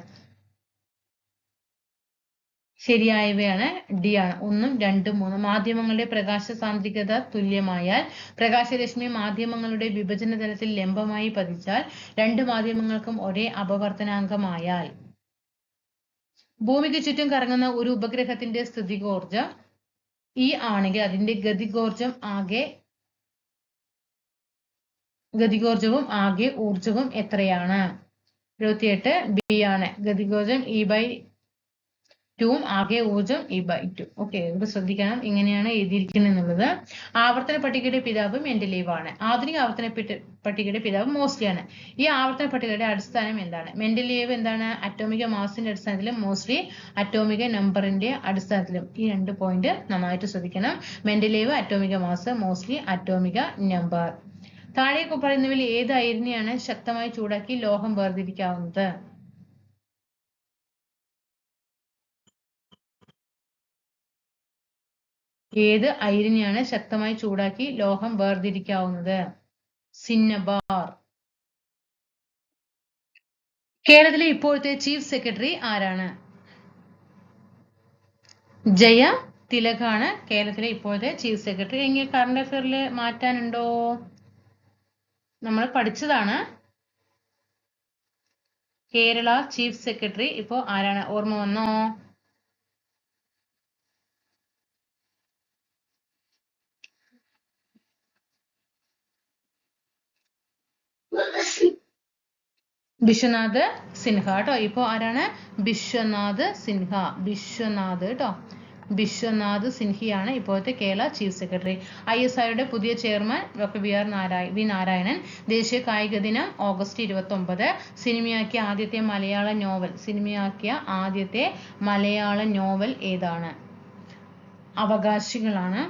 ശരിയായവയാണ് ഡി ആണ്. 1, 2, 3. മാധ്യമങ്ങളുടെ പ്രകാശ സാന്ദ്രികത തുല്യമായാൽ, പ്രകാശരശ്മി മാധ്യമങ്ങളുടെ വിഭജന തലത്തിൽ ലംബമായി പതിച്ചാൽ, 2 മാധ്യമങ്ങൾക്കും ഒരേ അപവർത്തനാങ്കമായാൽ, ഭൂമിക്ക് ചുറ്റും കറങ്ങുന്ന ഒരു ഉപഗ്രഹത്തിന്റെ സ്ഥിതികോർജം E ആണെങ്കിൽ അതിന്റെ ഗതികോർജവും ആകെ ഊർജവും എത്രയാണ്? 78 ബി ആണ്. ഗതികോർജം E/2 ആകെ ഊർജം E/2. ഓക്കെ, ഇത് ശ്രദ്ധിക്കണം. ഇങ്ങനെയാണ് എഴുതിയിരിക്കുന്നത് എന്നുള്ളത്. ആവർത്തന പട്ടികയുടെ പിതാവ് മെൻഡലീവ് ആണ്. ആധുനിക ആവർത്തന പട്ടികയുടെ പിതാവ് മോസ്ലി ആണ്. ഈ ആവർത്തന പട്ടികയുടെ അടിസ്ഥാനം എന്താണ്? മെൻഡലീവ് എന്താണ്? അറ്റോമിക മാസിന്റെ അടിസ്ഥാനത്തിലും മോസ്ലി അറ്റോമിക നമ്പറിന്റെ അടിസ്ഥാനത്തിലും. ഈ 2 പോയിന്റ് നന്നായിട്ട് ശ്രദ്ധിക്കണം. Mendeleev atomic mass, Moseley atomic number. താഴെ പറയുന്നവയിൽ ഏത് അയിരിനെയാണ് ശക്തമായി ചൂടാക്കി ലോഹം വേർതിരിക്കാവുന്നത്? ഏത് അയിരിനെയാണ് ശക്തമായി ചൂടാക്കി ലോഹം വേർതിരിക്കാവുന്നത്? സിന്നബാർ. കേരളത്തിലെ ഇപ്പോഴത്തെ ചീഫ് സെക്രട്ടറി ആരാണ്? ജയ തിലകാണ് കേരളത്തിലെ ഇപ്പോഴത്തെ ചീഫ് സെക്രട്ടറി. എങ്കിൽ കറണ്ട് അഫയറിൽ മാറ്റാനുണ്ടോ? നമ്മൾ പഠിച്ചതാണ്. കേരള ചീഫ് സെക്രട്ടറി ഇപ്പോ ആരാണ്? ഓർമ്മ വന്നോ? ബിശ്വനാഥ് സിൻഹ കേട്ടോ. ഇപ്പോ ആരാണ്? ബിശ്വനാഥ് സിൻഹ. ബിശ്വനാഥ് കേട്ടോ. ബിശ്വനാഥ് സിൻഹയാണ് ഇപ്പോഴത്തെ കേരള ചീഫ് സെക്രട്ടറി. ISROയുടെ പുതിയ ചെയർമാൻ ഡോക്ടർ വി നാരായണൻ. ദേശീയ കായിക ദിനം ഓഗസ്റ്റ് 29. സിനിമയാക്കിയ ആദ്യത്തെ മലയാള നോവൽ ഏതാണ്? അവകാശികളാണ്.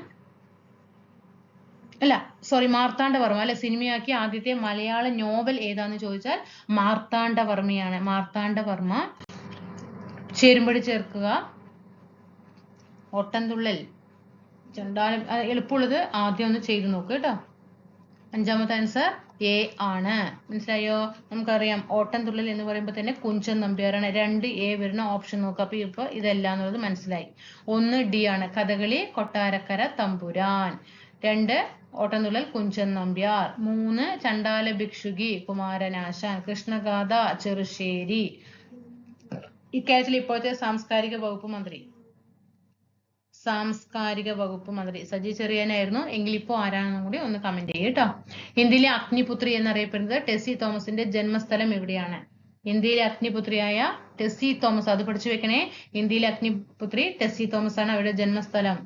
മാർത്താണ്ഡവർമ്മ അല്ലെ. സിനിമയാക്കിയ ആദ്യത്തെ മലയാള നോവൽ ഏതാന്ന് ചോദിച്ചാൽ മാർത്താണ്ഡവർമ്മയാണ്. മാർത്താണ്ഡവർമ്മ. ചേരുംപടി ചേർക്കുക. ഓട്ടംതുള്ളൽ, ചണ്ടാലം. എളുപ്പമുള്ളത് ആദ്യം ഒന്ന് ചെയ്തു നോക്കുക കേട്ടോ. 5ാമത്തെ ആൻസർ എ ആണ്. മനസ്സിലായോ? നമുക്കറിയാം ഓട്ടംതുള്ളൽ എന്ന് പറയുമ്പോൾ തന്നെ കുഞ്ചൻ നമ്പ്യാരാണ്. 2 എ വരുന്ന ഓപ്ഷൻ നോക്കുക. അപ്പൊ ഇപ്പൊ ഇതെല്ലാം എന്നുള്ളത് മനസ്സിലായി. 1 ഡി ആണ്. കഥകളി കൊട്ടാരക്കര തമ്പുരാൻ. 2 ഓട്ടംതുള്ളൽ കുഞ്ചൻ നമ്പ്യാർ. 3 ചണ്ടാല ഭിക്ഷുകി കുമാരനാശാൻ. കൃഷ്ണഗാഥ ചെറുശ്ശേരി. ഇക്കാര്യത്തിൽ ഇപ്പോഴത്തെ സാംസ്കാരിക വകുപ്പ് മന്ത്രി സജി ചെറിയാനായിരുന്നു. എങ്കിൽ ഇപ്പോൾ ആരാണെന്നും കൂടി ഒന്ന് കമന്റ് ചെയ്യും കേട്ടോ. ഇന്ത്യയിലെ അഗ്നിപുത്രി എന്നറിയപ്പെടുന്നത് ടെസ്സി തോമസിന്റെ ജന്മസ്ഥലം എവിടെയാണ്? ഇന്ത്യയിലെ അഗ്നിപുത്രിയായ ടെസ്സി തോമസ്, അത് പഠിച്ചു വെക്കണേ. ഇന്ത്യയിലെ അഗ്നിപുത്രി ടെസ്സി തോമസ് ആണ്. അവരുടെ ജന്മസ്ഥലം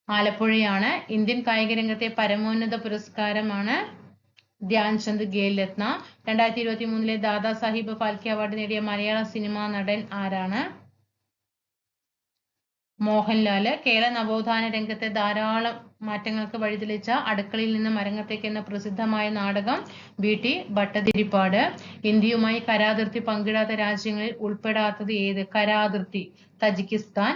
ആലപ്പുഴയാണ്. ഇന്ത്യൻ കായിക രംഗത്തെ പരമോന്നത പുരസ്കാരമാണ് ധ്യാൻചന്ദ് ഖേൽ രത്ന. 2023 ദാദാ സാഹിബ് ഫാൽക്കെ അവാർഡ് നേടിയ മലയാള സിനിമാ നടൻ ആരാണ്? മോഹൻലാല്. കേരള നവോത്ഥാന രംഗത്തെ ധാരാളം മാറ്റങ്ങൾക്ക് വഴിതെളിച്ച അടുക്കളയിൽ നിന്ന് മരങ്ങത്തേക്ക് എന്ന പ്രസിദ്ധമായ നാടകം VT ഭട്ടതിരിപ്പാട്. ഇന്ത്യയുമായി കരാതിർത്തി പങ്കിടാത്ത രാജ്യങ്ങളിൽ ഉൾപ്പെടാത്തത് ഏത്? കരാതിർത്തി തജിക്കിസ്ഥാൻ.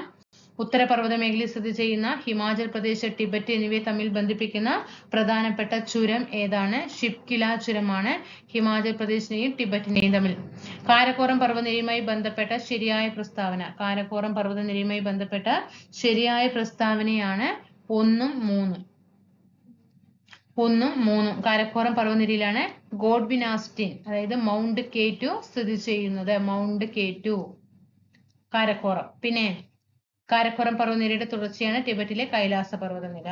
ഉത്തരപർവ്വത മേഖലയിൽ സ്ഥിതി ചെയ്യുന്ന ഹിമാചൽ പ്രദേശ്, ടിബറ്റ് എന്നിവയെ തമ്മിൽ ബന്ധിപ്പിക്കുന്ന പ്രധാനപ്പെട്ട ചുരം ഏതാണ്? ഷിപ്കില ചുരമാണ് ഹിമാചൽ പ്രദേശിനെയും ടിബറ്റിനെയും തമ്മിൽ. കാരക്കോറം പർവ്വതനിരയുമായി ബന്ധപ്പെട്ട ശരിയായ പ്രസ്താവന. കാരക്കോറം പർവ്വതനിരയുമായി ബന്ധപ്പെട്ട ശരിയായ പ്രസ്താവനയാണ് 1 ഉം 3. 1ഉം 3ഉം. കാരക്കോറം പർവ്വതനിരയിലാണ് ഗോഡ്വിൻ ആസ്റ്റിൻ അതായത് മൗണ്ട് K2 സ്ഥിതി ചെയ്യുന്നത്. Mount K2 Karakoram. പിന്നെ കാരക്കോറം പർവ്വതനിരയുടെ തുടർച്ചയാണ് ടിബറ്റിലെ കൈലാസ പർവ്വതനിര.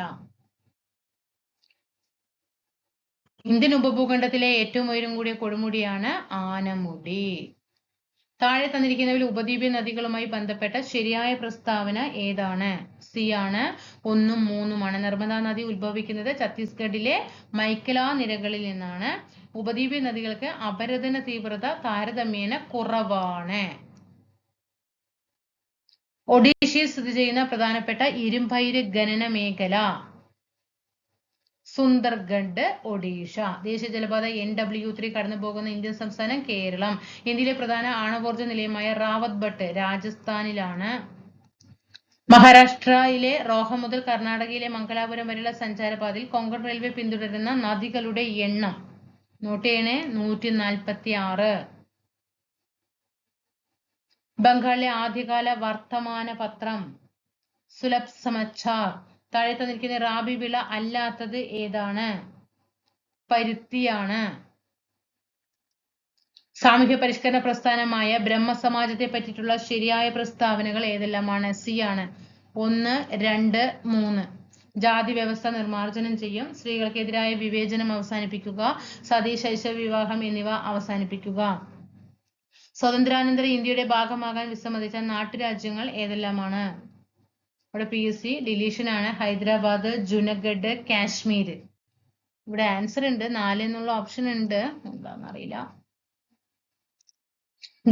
ഇന്ത്യൻ ഉപഭൂഖണ്ഡത്തിലെ ഏറ്റവും ഉയരം കൂടിയ കൊടുമുടിയാണ് ആനമുടി. താഴെ തന്നിരിക്കുന്നവയിൽ ഉപദ്വീപീയ നദികളുമായി ബന്ധപ്പെട്ട ശരിയായ പ്രസ്താവന ഏതാണ്? സി ആണ്. 1ഉം 3ഉമാണ്. നർമ്മദാ നദി ഉത്ഭവിക്കുന്നത് ഛത്തീസ്ഗഡിലെ മൈക്കല നിരകളിൽ നിന്നാണ്. ഉപദ്വീപീയ നദികൾക്ക് അപരദന തീവ്രത താരതമ്യേന കുറവാണ്. ഒഡീഷയിൽ സ്ഥിതി ചെയ്യുന്ന പ്രധാനപ്പെട്ട ഇരുമ്പയിര് ഖനന മേഖല സുന്ദർഗഡ്, ഒഡീഷ. ദേശീയ ജലപാത NW3 കടന്നു പോകുന്ന ഇന്ത്യൻ സംസ്ഥാനം കേരളം. ഇന്ത്യയിലെ പ്രധാന ആണവോർജ്ജ നിലയമായ റാവത്ബട്ട് രാജസ്ഥാനിലാണ്. മഹാരാഷ്ട്രയിലെ റോഹ മുതൽ കർണാടകയിലെ മംഗലാപുരം വരെയുള്ള സഞ്ചാരപാതയിൽ കൊങ്കൺ റെയിൽവേ പിന്തുടരുന്ന നദികളുടെ എണ്ണം നോട്ട് ചെയ്യണേ 146. ബംഗാളിലെ ആദ്യകാല വർത്തമാന പത്രം സുലഭ് സമാചാർ. താഴെ തന്നിരിക്കുന്ന റാബി വിള അല്ലാത്തത് ഏതാണ്? പരുത്തിയാണ്. സാമൂഹ്യ പരിഷ്കരണ പ്രസ്ഥാനമായ ബ്രഹ്മസമാജത്തെ പറ്റിയിട്ടുള്ള ശരിയായ പ്രസ്താവനകൾ ഏതെല്ലാമാണ്? സി ആണ്. 1, 2, 3. ജാതി വ്യവസ്ഥ നിർമ്മാർജ്ജനം ചെയ്യും, സ്ത്രീകൾക്കെതിരായ വിവേചനം അവസാനിപ്പിക്കുക, സതി ശൈശവ വിവാഹം എന്നിവ അവസാനിപ്പിക്കുക. സ്വാതന്ത്ര്യാനന്തര ഇന്ത്യയുടെ ഭാഗമാകാൻ വിസമ്മതിച്ച നാട്ടുരാജ്യങ്ങൾ ഏതെല്ലാമാണ്? ഇവിടെ PSC ഡിലീഷൻ ആണ്. ഹൈദരാബാദ്, ജുനഗഡ്, കാശ്മീർ. ഇവിടെ ആൻസർ ഉണ്ട്, 4 എന്നുള്ള ഓപ്ഷൻ ഉണ്ട്, എന്താണെന്നറിയില്ല.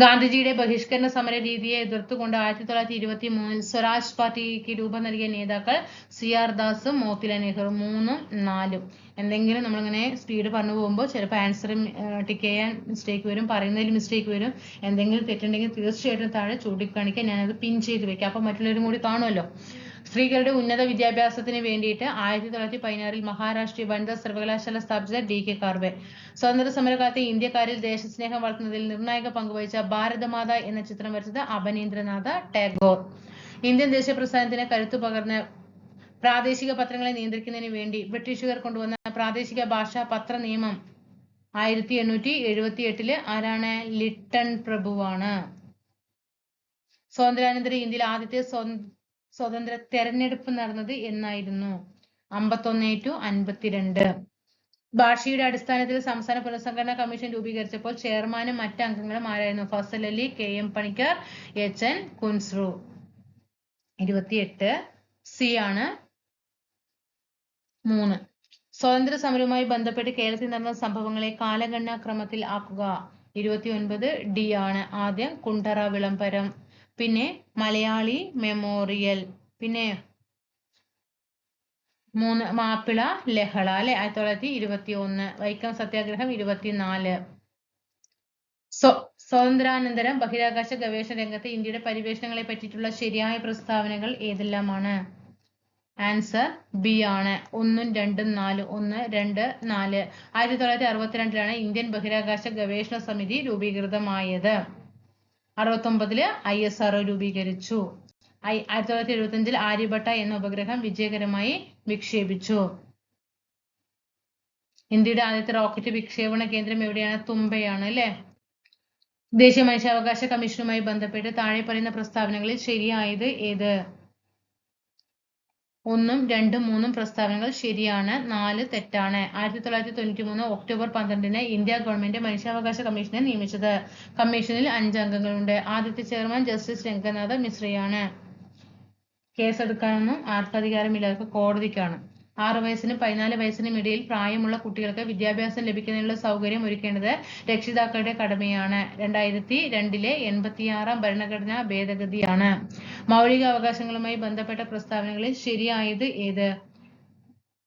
ഗാന്ധിജിയുടെ ബഹിഷ്കരണ സമര രീതിയെ എതിർത്തുകൊണ്ട് 1923 സ്വരാജ് പാർട്ടിക്ക് രൂപം നൽകിയ നേതാക്കൾ CR ദാസ്, മോത്തിലാൽ നെഹ്റു. 3ഉം 4ഉം. എന്തെങ്കിലും നമ്മളിങ്ങനെ സ്പീഡ് പറഞ്ഞു പോകുമ്പോൾ ചിലപ്പോൾ ആൻസർ ടിക്ക് ചെയ്യാൻ മിസ്റ്റേക്ക് വരും, പറയുന്നതിൽ മിസ്റ്റേക്ക് വരും. എന്തെങ്കിലും തെറ്റുണ്ടെങ്കിൽ തീർച്ചയായിട്ടും താഴെ ചൂണ്ടിക്കാണിക്കാൻ ഞാനത് പിൻ ചെയ്ത് വെക്കാം, അപ്പം മറ്റുള്ളവരും കൂടി കാണുമല്ലോ. സ്ത്രീകളുടെ ഉന്നത വിദ്യാഭ്യാസത്തിന് വേണ്ടിയിട്ട് 1916 മഹാരാഷ്ട്രീയ വനിതാ സർവകലാശാല സ്ഥാപിച്ച DK കാർവെ. സ്വാതന്ത്ര്യ സമരകാലത്തെ ഇന്ത്യക്കാരിൽ ദേശസ്നേഹം വളർത്തുന്നതിൽ നിർണായക പങ്കുവഹിച്ച ഭാരതമാത എന്ന ചിത്രം വരച്ചത് അബനീന്ദ്രനാഥ ടാഗോർ. ഇന്ത്യൻ ദേശീയ പ്രസ്ഥാനത്തിന് കരുത്തു പകർന്ന പ്രാദേശിക പത്രങ്ങളെ നിയന്ത്രിക്കുന്നതിന് വേണ്ടി ബ്രിട്ടീഷുകാർ കൊണ്ടുവന്ന പ്രാദേശിക ഭാഷാ പത്ര നിയമം 1878 ആരാണ്? ലിട്ടൺ പ്രഭുവാണ്. സ്വാതന്ത്ര്യാനന്തര ഇന്ത്യയിൽ ആദ്യത്തെ സ്വതന്ത്ര തെരഞ്ഞെടുപ്പ് നടന്നത് എന്നായിരുന്നു? 51-52. ഭാഷയുടെ അടിസ്ഥാനത്തിൽ സംസ്ഥാന പുനഃസംഘടനാ കമ്മീഷൻ രൂപീകരിച്ചപ്പോൾ ചെയർമാനും മറ്റ് അംഗങ്ങളും ആരായിരുന്നു? Fazal Ali, KM Panikkar, HN Kunzru. 28 C ആണ്. 3. സ്വാതന്ത്ര്യ സമരവുമായി ബന്ധപ്പെട്ട് കേരളത്തിൽ നടന്ന സംഭവങ്ങളെ കാലഗണനാ ക്രമത്തിൽ ആക്കുക. 29 ഡി ആണ്. ആദ്യം കുണ്ടറ വിളംബരം, പിന്നെ മലയാളി മെമ്മോറിയൽ, പിന്നെ 3 മാപ്പിള ലഹള അല്ലെ 1921. വൈക്കം സത്യാഗ്രഹം 24. സ്വാതന്ത്ര്യാനന്തരം ബഹിരാകാശ ഗവേഷണ രംഗത്ത് ഇന്ത്യയുടെ പരിവേഷണങ്ങളെ പറ്റിയിട്ടുള്ള ശരിയായ പ്രസ്താവനകൾ ഏതെല്ലാമാണ്? ആൻസർ ബി ആണ്. 1ഉം 2ഉം 4. 1, 2, 4. 1962 ഇന്ത്യൻ ബഹിരാകാശ ഗവേഷണ സമിതി രൂപീകൃതമായത്. 69 ISRO രൂപീകരിച്ചു. 1975 ആര്യഭട്ട എന്ന ഉപഗ്രഹം വിജയകരമായി വിക്ഷേപിച്ചു. ഇന്ത്യയുടെ ആദ്യത്തെ റോക്കറ്റ് വിക്ഷേപണ കേന്ദ്രം എവിടെയാണ്? തുമ്പയാണ് അല്ലെ. ദേശീയ മനുഷ്യാവകാശ കമ്മീഷനുമായി ബന്ധപ്പെട്ട് താഴെ പറയുന്ന പ്രസ്താവനകളിൽ ശരിയായത് ഏത്? 1ഉം 2ഉം 3ഉം പ്രസ്താവനകൾ ശരിയാണ്, 4 തെറ്റാണ്. 1993 ഒക്ടോബർ 12 ഇന്ത്യ ഗവൺമെന്റ് മനുഷ്യാവകാശ കമ്മീഷനെ നിയമിച്ചത്. കമ്മീഷനിൽ 5 അംഗങ്ങളുണ്ട്. ആദ്യത്തെ ചെയർമാൻ ജസ്റ്റിസ് രംഗനാഥ മിശ്രയാണ്. കേസെടുക്കാനൊന്നും ആർക്കധികാരമില്ലാത്ത കോടതിക്കാണ്. 6 വയസ്സിനും 14 വയസ്സിനും ഇടയിൽ പ്രായമുള്ള കുട്ടികൾക്ക് വിദ്യാഭ്യാസം ലഭിക്കുന്നതിനുള്ള സൗകര്യം ഒരുക്കേണ്ടത് രക്ഷിതാക്കളുടെ കടമയാണ്. 2002 86 ഭരണഘടനാ ഭേദഗതിയാണ്. മൗലിക അവകാശങ്ങളുമായി ബന്ധപ്പെട്ട പ്രസ്താവനകളിൽ ശരിയായത് ഏത്?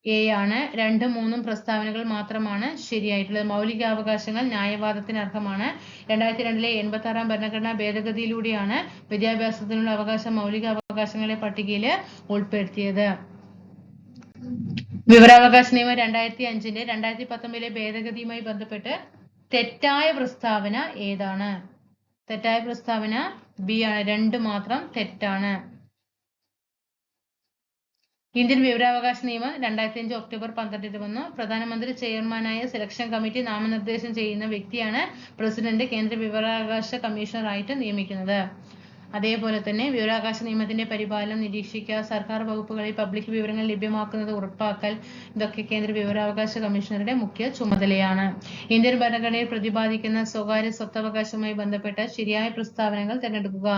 എ ആണ്. 2ഉം 3ഉം പ്രസ്താവനകൾ മാത്രമാണ് ശരിയായിട്ടുള്ളത്. മൗലികാവകാശങ്ങൾ ന്യായവാദത്തിന് അർഹമാണ്. 2002 86 ഭരണഘടനാ ഭേദഗതിയിലൂടെയാണ് വിദ്യാഭ്യാസത്തിനുള്ള അവകാശം മൗലികാവകാശങ്ങളുടെ പട്ടികയിൽ ഉൾപ്പെടുത്തിയത്. വിവരാവകാശ നിയമം 2005 2019 ഭേദഗതിയുമായി ബന്ധപ്പെട്ട് തെറ്റായ പ്രസ്താവന ഏതാണ്? തെറ്റായ പ്രസ്താവന ബി ആണ്. 2 മാത്രം തെറ്റാണ്. ഇന്ത്യൻ വിവരാവകാശ നിയമം 2005 ഒക്ടോബർ 12 വന്നു. പ്രധാനമന്ത്രി ചെയർമാനായ സെലക്ഷൻ കമ്മിറ്റി നാമനിർദ്ദേശം ചെയ്യുന്ന വ്യക്തിയാണ് പ്രസിഡന്റ് കേന്ദ്ര വിവരാവകാശ കമ്മീഷണറായിട്ട് നിയമിക്കുന്നത്. അതേപോലെ തന്നെ വിവരാവകാശ നിയമത്തിന്റെ പരിപാലനം നിരീക്ഷിക്കുക, സർക്കാർ വകുപ്പുകളിൽ പബ്ലിക് വിവരങ്ങൾ ലഭ്യമാക്കുന്നത് ഉറപ്പാക്കൽ, ഇതൊക്കെ കേന്ദ്ര വിവരാവകാശ കമ്മീഷണറുടെ മുഖ്യ ചുമതലയാണ്. ഇന്ത്യൻ ഭരണഘടനയിൽ പ്രതിപാദിക്കുന്ന സ്വകാര്യ സ്വത്തവകാശവുമായി ബന്ധപ്പെട്ട ശരിയായ പ്രസ്താവനകൾ തിരഞ്ഞെടുക്കുക.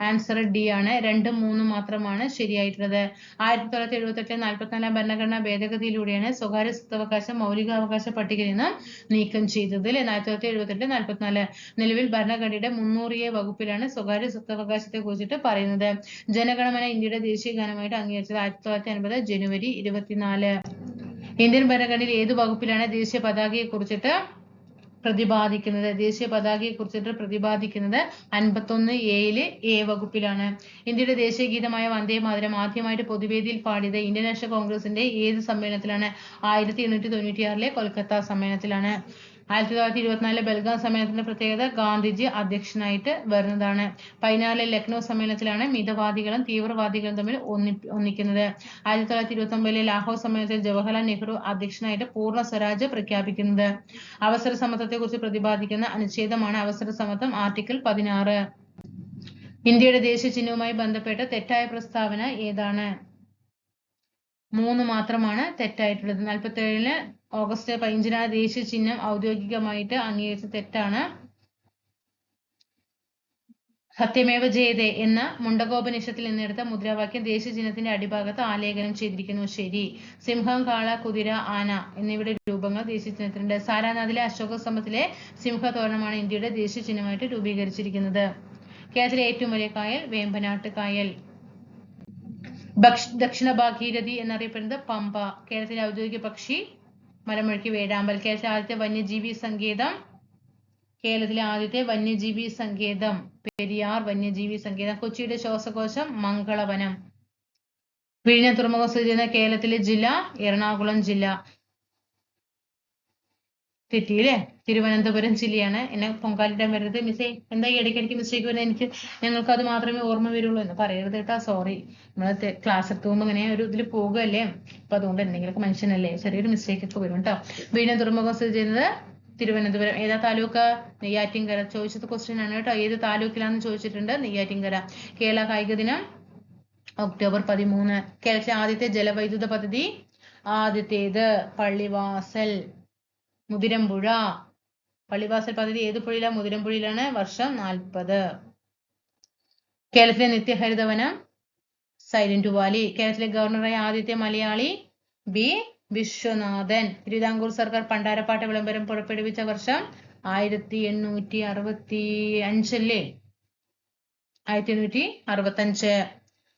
ആൻസർ ഡി ആണ്. 2, 3 മാത്രമാണ് ശരിയായിട്ടുള്ളത്. 1978 44 ഭരണഘടനാ ഭേദഗതിയിലൂടെയാണ് സ്വകാര്യ സ്വത്തവകാശം മൗലികാവകാശ പട്ടികയിൽ നിന്ന് നീക്കം ചെയ്തത്. 1978 44 നിലവിൽ ഭരണഘടനയുടെ 300 വകുപ്പിലാണ് സ്വകാര്യ സ്വത്തവകാശത്തെ കുറിച്ചിട്ട് പറയുന്നത്. ജനഗണമന ഇന്ത്യയുടെ ദേശീയ ഗാനമായിട്ട് അംഗീകരിച്ചത് 1950 ജനുവരി 24. ഇന്ത്യൻ ഭരണഘടനയിൽ ഏത് വകുപ്പിലാണ് ദേശീയ പതാകയെ കുറിച്ചിട്ട് പ്രതിപാദിക്കുന്നത്? ദേശീയ പതാകയെ കുറിച്ചിട്ട് പ്രതിപാദിക്കുന്നത് 51A A വകുപ്പിലാണ്. ഇന്ത്യയുടെ ദേശീയ ഗീതമായ വന്ദേ മാതരം ആദ്യമായിട്ട് പൊതുവേദിയിൽ പാടിയത് ഇന്ത്യൻ നാഷണൽ കോൺഗ്രസിന്റെ ഏത് സമ്മേളനത്തിലാണ്? 1896 കൊൽക്കത്ത സമ്മേളനത്തിലാണ്. 1924 ബൽഗാം സമ്മേളനത്തിന്റെ പ്രത്യേകത ഗാന്ധിജി അധ്യക്ഷനായിട്ട് വരുന്നതാണ്. 14 ലക്നൗ സമ്മേളനത്തിലാണ് മിതവാദികളും തീവ്രവാദികളും തമ്മിൽ ഒന്നിക്കുന്നത്. 1929 ലാഹോർ സമ്മേളനത്തിൽ ജവഹർലാൽ നെഹ്റു അധ്യക്ഷനായിട്ട് പൂർണ്ണ സ്വരാജ് പ്രഖ്യാപിക്കുന്നത്. അവസര സമത്വത്തെ കുറിച്ച് പ്രതിപാദിക്കുന്ന അനുച്ഛേദമാണ് അവസര സമത്വം, ആർട്ടിക്കിൾ 16. ഇന്ത്യയുടെ ദേശീയ ചിഹ്നവുമായി ബന്ധപ്പെട്ട തെറ്റായ പ്രസ്താവന ഏതാണ്? 3 മാത്രമാണ് തെറ്റായിട്ടുള്ളത്. 47 ഓഗസ്റ്റ് 15 ദേശീയ ചിഹ്നം ഔദ്യോഗികമായിട്ട് അംഗീകരിച്ച തെറ്റാണ്. സത്യമേവ ജയതേ എന്ന മുണ്ടകോപനിഷത്തിൽ നിന്നെടുത്ത മുദ്രാവാക്യം ദേശീയ ചിഹ്നത്തിന്റെ അടിഭാഗത്ത് ആലേഖനം ചെയ്തിരിക്കുന്നു. ശരി. സിംഹം, കാള, കുതിര, ആന എന്നിവയുടെ രൂപങ്ങൾ ദേശീയ ചിഹ്നത്തിലുണ്ട്. സാരാനാഥിലെ അശോക സ്തംഭത്തിലെ സിംഹതോരണമാണ് ഇന്ത്യയുടെ ദേശീയ ചിഹ്നമായിട്ട് രൂപീകരിച്ചിരിക്കുന്നത്. കേരളത്തിലെ ഏറ്റവും വലിയ കായൽ വേമ്പനാട്ട് കായൽ. ദക്ഷിണ ഭാഗീരഥി എന്നറിയപ്പെടുന്നത് പമ്പ. കേരളത്തിലെ ഔദ്യോഗിക പക്ഷി മലമുഴക്കി വേഴാമ്പൽ. കേരളത്തിലെ ആദ്യത്തെ വന്യജീവി സങ്കേതം പെരിയാർ വന്യജീവി സങ്കേതം. കൊച്ചിയുടെ ശ്വാസകോശം മംഗളവനം. വിഴിഞ്ഞം തുറമുഖം സ്ഥിതി ചെയ്യുന്ന കേരളത്തിലെ ജില്ല എറണാകുളം ജില്ല. തെറ്റിയില്ലേ? തിരുവനന്തപുരം ജില്ലയാണ്. എന്നെ പൊങ്കാലിടാൻ വരുന്നത് മിസ്സേ എന്താ ഈ ഇടയ്ക്കിടയ്ക്ക് മിസ്റ്റേക്ക് വരുന്നത്? ഞങ്ങൾക്ക് അത് മാത്രമേ ഓർമ്മ വരുള്ളൂ എന്ന് പറയരുത് കേട്ടാ. സോറി, നമ്മള് ക്ലാസ് എടുത്തുമ്പോൾ ഇങ്ങനെ ഒരു ഇതിൽ പോകുകയല്ലേ, അപ്പൊ അതുകൊണ്ട് എന്തെങ്കിലുമൊക്കെ മനുഷ്യനല്ലേ, ചെറിയൊരു മിസ്റ്റേക്ക് ഒക്കെ വരും കേട്ടോ. വിഴിഞ്ഞം തുറമുഖം സ്ഥിതി ചെയ്യുന്നത് തിരുവനന്തപുരം. ഏതാ താലൂക്ക്? നെയ്യാറ്റിൻകര. ചോദിച്ചത് ക്വസ്റ്റ്യൻ ആണ് കേട്ടോ. ഏത് താലൂക്കിലാന്ന് ചോദിച്ചിട്ടുണ്ട്. നെയ്യാറ്റിൻകര. കേരള കായിക ദിനം ഒക്ടോബർ 13. കേരളത്തിലെ ആദ്യത്തെ ജലവൈദ്യുത പദ്ധതി ആദ്യത്തേത് പള്ളിവാസൽ മുതിരമ്പുഴ. പള്ളിവാസൽ പദ്ധതി ഏത് പുഴയിലാണ്? മുതിരമ്പുഴയിലാണ്. വർഷം 40. കേരളത്തിലെ നിത്യഹരിതവനം സൈലന്റ് വാലി. കേരളത്തിലെ ഗവർണറായ ആദ്യത്തെ മലയാളി ബി വിശ്വനാഥൻ. തിരുവിതാംകൂർ സർക്കാർ പണ്ടാരപ്പാട്ട വിളംബരം പുറപ്പെടുവിച്ച വർഷം 1865 അല്ലേ? 1865.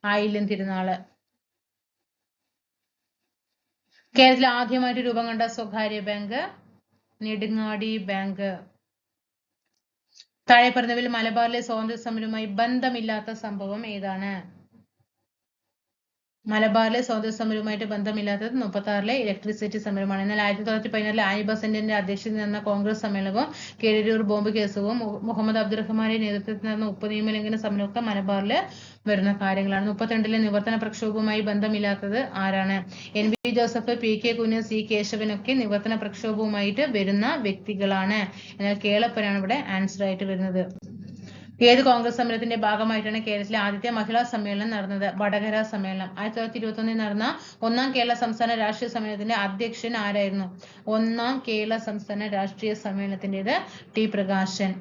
ആയില്യം തിരുനാള്. കേരളത്തിൽ ആദ്യമായിട്ട് രൂപം കൊണ്ട സ്വകാര്യ ബാങ്ക് നെടുങ്ങാടി ബാങ്ക്. താഴെ പറഞ്ഞവയിൽ മലബാറിലെ സ്വാതന്ത്ര്യ സമരവുമായി ബന്ധമില്ലാത്ത സംഭവം ഏതാണ്? മലബാറിലെ സ്വാതന്ത്ര്യ സമരവുമായിട്ട് ബന്ധമില്ലാത്തത് 36 ഇലക്ട്രിസിറ്റി സമരമാണ്. എന്നാൽ 1916 ആനി ബസന്റിന്റെ അധ്യക്ഷതയിൽ നടന്ന കോൺഗ്രസ് സമ്മേളനവും കീഴരിയൂർ ബോംബ് കേസും മുഹമ്മദ് അബ്ദുറഹ്മാന്റെ നേതൃത്വത്തിൽ നടന്ന ഉപ്പ് നിയമലംഘന സമരമൊക്കെ മലബാറിൽ വരുന്ന കാര്യങ്ങളാണ്. 32 നിവർത്തന പ്രക്ഷോഭവുമായി ബന്ധമില്ലാത്തത് ആരാണ്? NV ജോസഫ്, PK കുഞ്ഞ്, C കേശവനൊക്കെ നിവർത്തന പ്രക്ഷോഭവുമായിട്ട് വരുന്ന വ്യക്തികളാണ്. എന്നാൽ കേളപ്പനാണ് ഇവിടെ ആൻസർ ആയിട്ട് വരുന്നത്. ഏത് കോൺഗ്രസ് സമരത്തിന്റെ ഭാഗമായിട്ടാണ് കേരളത്തിലെ ആദ്യത്തെ മഹിളാ സമ്മേളനം നടന്നത്? വടകര സമ്മേളനം. 1921 നടന്ന 1-ാം കേരള സംസ്ഥാന രാഷ്ട്രീയ സമ്മേളനത്തിന്റെ അധ്യക്ഷൻ ആരായിരുന്നു? 1-ാം കേരള സംസ്ഥാന രാഷ്ട്രീയ സമ്മേളനത്തിൻ്റെത് ടി പ്രകാശൻ.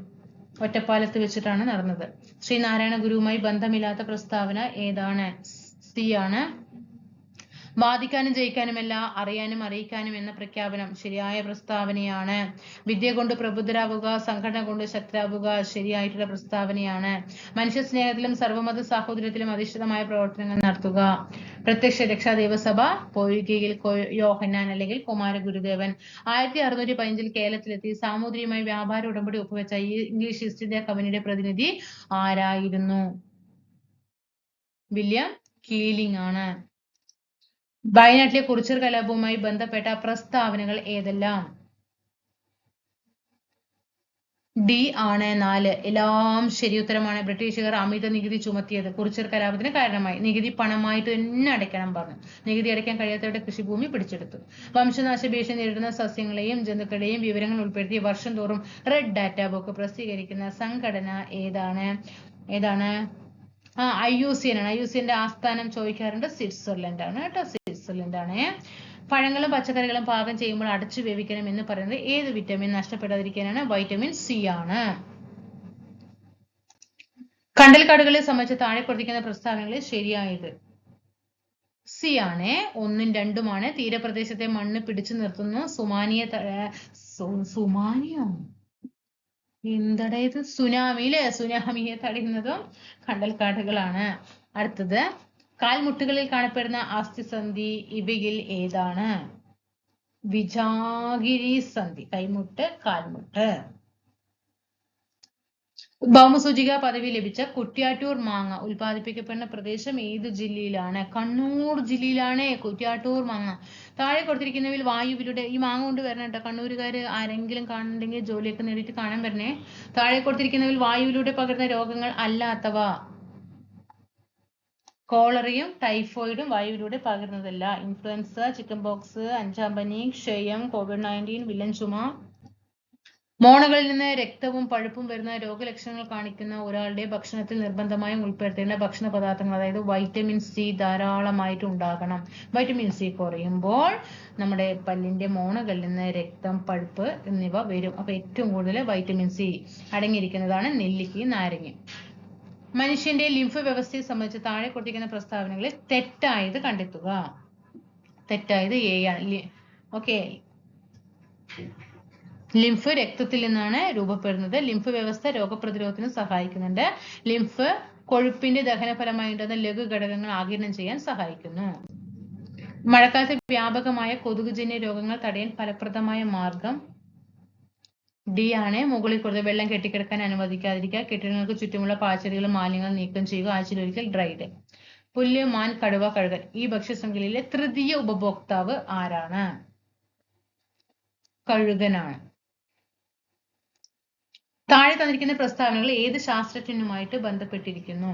ഒറ്റപ്പാലത്ത് വെച്ചിട്ടാണ് നടന്നത്. ശ്രീനാരായണ ഗുരുവുമായി ബന്ധമില്ലാത്ത പ്രസ്താവന ഏതാണ്? സി ആണ്. വാദിക്കാനും ജയിക്കാനുമല്ല, അറിയാനും അറിയിക്കാനും എന്ന പ്രഖ്യാപനം ശരിയായ പ്രസ്താവനയാണ്. വിദ്യ കൊണ്ട് പ്രബുദ്ധരാവുക, സംഘടന കൊണ്ട് ശക്തരാവുക ശരിയായിട്ടുള്ള പ്രസ്താവനയാണ്. മനുഷ്യ സ്നേഹത്തിലും സർവമത സാഹോദര്യത്തിലും അധിഷ്ഠിതമായ പ്രവർത്തനങ്ങൾ നടത്തുക. പ്രത്യക്ഷ രക്ഷാ ദേവസഭ പൊയ്കയിൽ യോഹന്നാൻ അല്ലെങ്കിൽ കുമാര ഗുരുദേവൻ. 1615 കേരളത്തിലെത്തി സാമൂതിരിയുമായി വ്യാപാര ഉടമ്പടി ഒപ്പുവെച്ച ഇംഗ്ലീഷ് ഈസ്റ്റ് ഇന്ത്യ കമ്പനിയുടെ പ്രതിനിധി ആരായിരുന്നു? വില്യം കീലിംഗ് ആണ്. വയനാട്ടിലെ കുറിച്യർ കലാപവുമായി ബന്ധപ്പെട്ട പ്രസ്താവനകൾ ഏതെല്ലാം? ഡി ആണ് 4. എല്ലാം ശരി ഉത്തരമാണ്. ബ്രിട്ടീഷുകാർ അമിത നികുതി ചുമത്തിയത് കുറിച്യർ കലാപത്തിന് കാരണമായി. നികുതി പണമായിട്ട് തന്നെ അടയ്ക്കണം പറഞ്ഞു. നികുതി അടയ്ക്കാൻ കഴിയാത്തവരുടെ കൃഷിഭൂമി പിടിച്ചെടുത്തു. വംശനാശ ഭീഷണി നേരിടുന്ന സസ്യങ്ങളെയും ജന്തുക്കളെയും വിവരങ്ങൾ ഉൾപ്പെടുത്തി വർഷം തോറും റെഡ് ഡാറ്റ ബുക്ക് പ്രസിദ്ധീകരിക്കുന്ന സംഘടന ഏതാണ്? IUCN ആണ്. IUCNന്റെ ആസ്ഥാനം ചോദിക്കാറുണ്ട്. സ്വിറ്റ്സർലൻഡ് ആണ് കേട്ടോ. സ്വിറ്റ്സർലൻഡ് ആണ്. പഴങ്ങളും പച്ചക്കറികളും പാകം ചെയ്യുമ്പോൾ അടച്ചു വേവിക്കണം എന്ന് പറയുന്നത് ഏത് വിറ്റമിൻ നഷ്ടപ്പെടാതിരിക്കാനാണ്? വൈറ്റമിൻ സി ആണ്. കണ്ടൽക്കാടുകളെ സംബന്ധിച്ച് താഴെ കൊടുത്തിരിക്കുന്ന പ്രസ്താവനകളിൽ ശരിയായത് സി ആണ്. 1ഉം 2ഉമാണ്. തീരപ്രദേശത്തെ മണ്ണ് പിടിച്ചു നിർത്തുന്നു. സുനാമിയോ എന്തടേ ഇത്? സുനാമിയിലെ സുനാമിയെ തടയുന്നതും കണ്ടൽക്കാടുകളാണ്. അടുത്തത് കാൽമുട്ടുകളിൽ കാണപ്പെടുന്ന അസ്ഥിസന്ധി ഇവയിൽ ഏതാണ്? വിജാഗിരി സന്ധി. കൈമുട്ട്, കാൽമുട്ട്. ഭൗമസൂചിക പദവി ലഭിച്ച കുറ്റ്യാട്ടൂർ മാങ്ങ ഉൽപ്പാദിപ്പിക്കപ്പെടുന്ന പ്രദേശം ഏത് ജില്ലയിലാണ്? കണ്ണൂർ ജില്ലയിലാണ് കുറ്റ്യാട്ടൂർ മാങ്ങ. താഴെ കൊടുത്തിരിക്കുന്നവയിൽ വായുവിലൂടെ ഈ മാങ്ങ കൊണ്ട് വരണം കേട്ടോ. കണ്ണൂരുകാര് ആരെങ്കിലും കാണുന്നുണ്ടെങ്കിൽ ജോലിയൊക്കെ നേടിയിട്ട് കാണാൻ വരണേ. താഴെ കൊടുത്തിരിക്കുന്നവയിൽ വായുവിലൂടെ പകരുന്ന രോഗങ്ങൾ അല്ലാത്തവ. കോളറയും ടൈഫോയിഡും വായുവിലൂടെ പകരുന്നതല്ല. ഇൻഫ്ലുവൻസ, ചിക്കൻ ബോക്സ്, 5-ാം പനി, ക്ഷയം, COVID-19, വില്ലൻ ചുമ. മോണകളിൽ നിന്ന് രക്തവും പഴുപ്പും വരുന്ന രോഗലക്ഷണങ്ങൾ കാണിക്കുന്ന ഒരാളുടെ ഭക്ഷണത്തിൽ നിർബന്ധമായും ഉൾപ്പെടുത്തേണ്ട ഭക്ഷണ പദാർത്ഥങ്ങൾ, അതായത് വൈറ്റമിൻ സി ധാരാളമായിട്ട് ഉണ്ടാകണം. വൈറ്റമിൻ സി കുറയുമ്പോൾ നമ്മുടെ പല്ലിന്റെ മോണകളിൽ നിന്ന് രക്തം, പഴുപ്പ് എന്നിവ വരും. അപ്പൊ ഏറ്റവും കൂടുതൽ വൈറ്റമിൻ സി അടങ്ങിയിരിക്കുന്നതാണ് നെല്ലിക്കയും നാരങ്ങയും. മനുഷ്യന്റെ ലിംഫ് വ്യവസ്ഥയെ സംബന്ധിച്ച് താഴെ കൊടുത്തിരിക്കുന്ന പ്രസ്താവനകളിൽ തെറ്റായത് കണ്ടെത്തുക. തെറ്റായത് എ ആണ്. ഓക്കെ, ലിംഫ് രക്തത്തിൽ നിന്നാണ് രൂപപ്പെടുന്നത്. ലിംഫ് വ്യവസ്ഥ രോഗപ്രതിരോധത്തിന് സഹായിക്കുന്നുണ്ട്. ലിംഫ് കൊഴുപ്പിന്റെ ദഹനഫലമായി ഉണ്ടാകുന്ന ലഘു ഘടകങ്ങൾ ആഗിരണം ചെയ്യാൻ സഹായിക്കുന്നു. മഴക്കാലത്ത് വ്യാപകമായ കൊതുകുജന്യ രോഗങ്ങൾ തടയാൻ ഫലപ്രദമായ മാർഗം ഡി ആണ്. മുകളിൽ കൊടുത്ത വെള്ളം കെട്ടിക്കിടക്കാൻ അനുവദിക്കാതിരിക്കുക. കെട്ടിടങ്ങൾക്ക് ചുറ്റുമുള്ള പാച്ചലുകളും മാലിന്യങ്ങളും നീക്കം ചെയ്യുക. ആഴ്ചയിലൊരിക്കൽ ഡ്രൈ ഡേ. പുല്ല്, മാൻ, കടുവ, കഴുകൻ. ഈ ഭക്ഷ്യശൃംഖലയിലെ തൃതീയ ഉപഭോക്താവ് ആരാണ്? കഴുകനാണ്. താഴെ തന്നിരിക്കുന്ന പ്രസ്താവനകൾ ഏത് ശാസ്ത്രജ്ഞനുമായിട്ട് ബന്ധപ്പെട്ടിരിക്കുന്നു?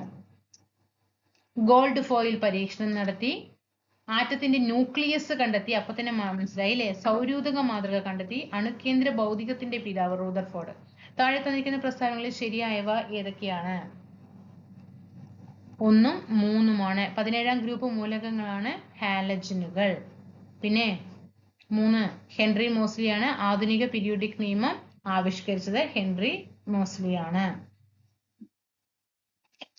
ഗോൾഡ് ഫോയിൽ പരീക്ഷണം നടത്തി, ആറ്റത്തിന്റെ ന്യൂക്ലിയസ് കണ്ടെത്തി. അപ്പൊ തന്നെ മനസ്സിലായില്ലേ? സൗരൂതക മാതൃക കണ്ടെത്തി. അണുകേന്ദ്ര ഭൗതികത്തിന്റെ പിതാവ് റൂദർഫോർഡ്. താഴെ തന്നിരിക്കുന്ന പ്രസ്താവനകളിൽ ശരിയായവ ഏതൊക്കെയാണ്? 1ഉം 3ഉമാണ്. 17ാം ഗ്രൂപ്പ് മൂലകങ്ങളാണ് ഹാലജനുകൾ. പിന്നെ 3 ഹെൻറി മോസ്ലിയാണ്. ആധുനിക പീരിയോഡിക് നിയമം ആവിഷ്കരിച്ചത് ഹെൻറി മോസ്ലിയാണ്.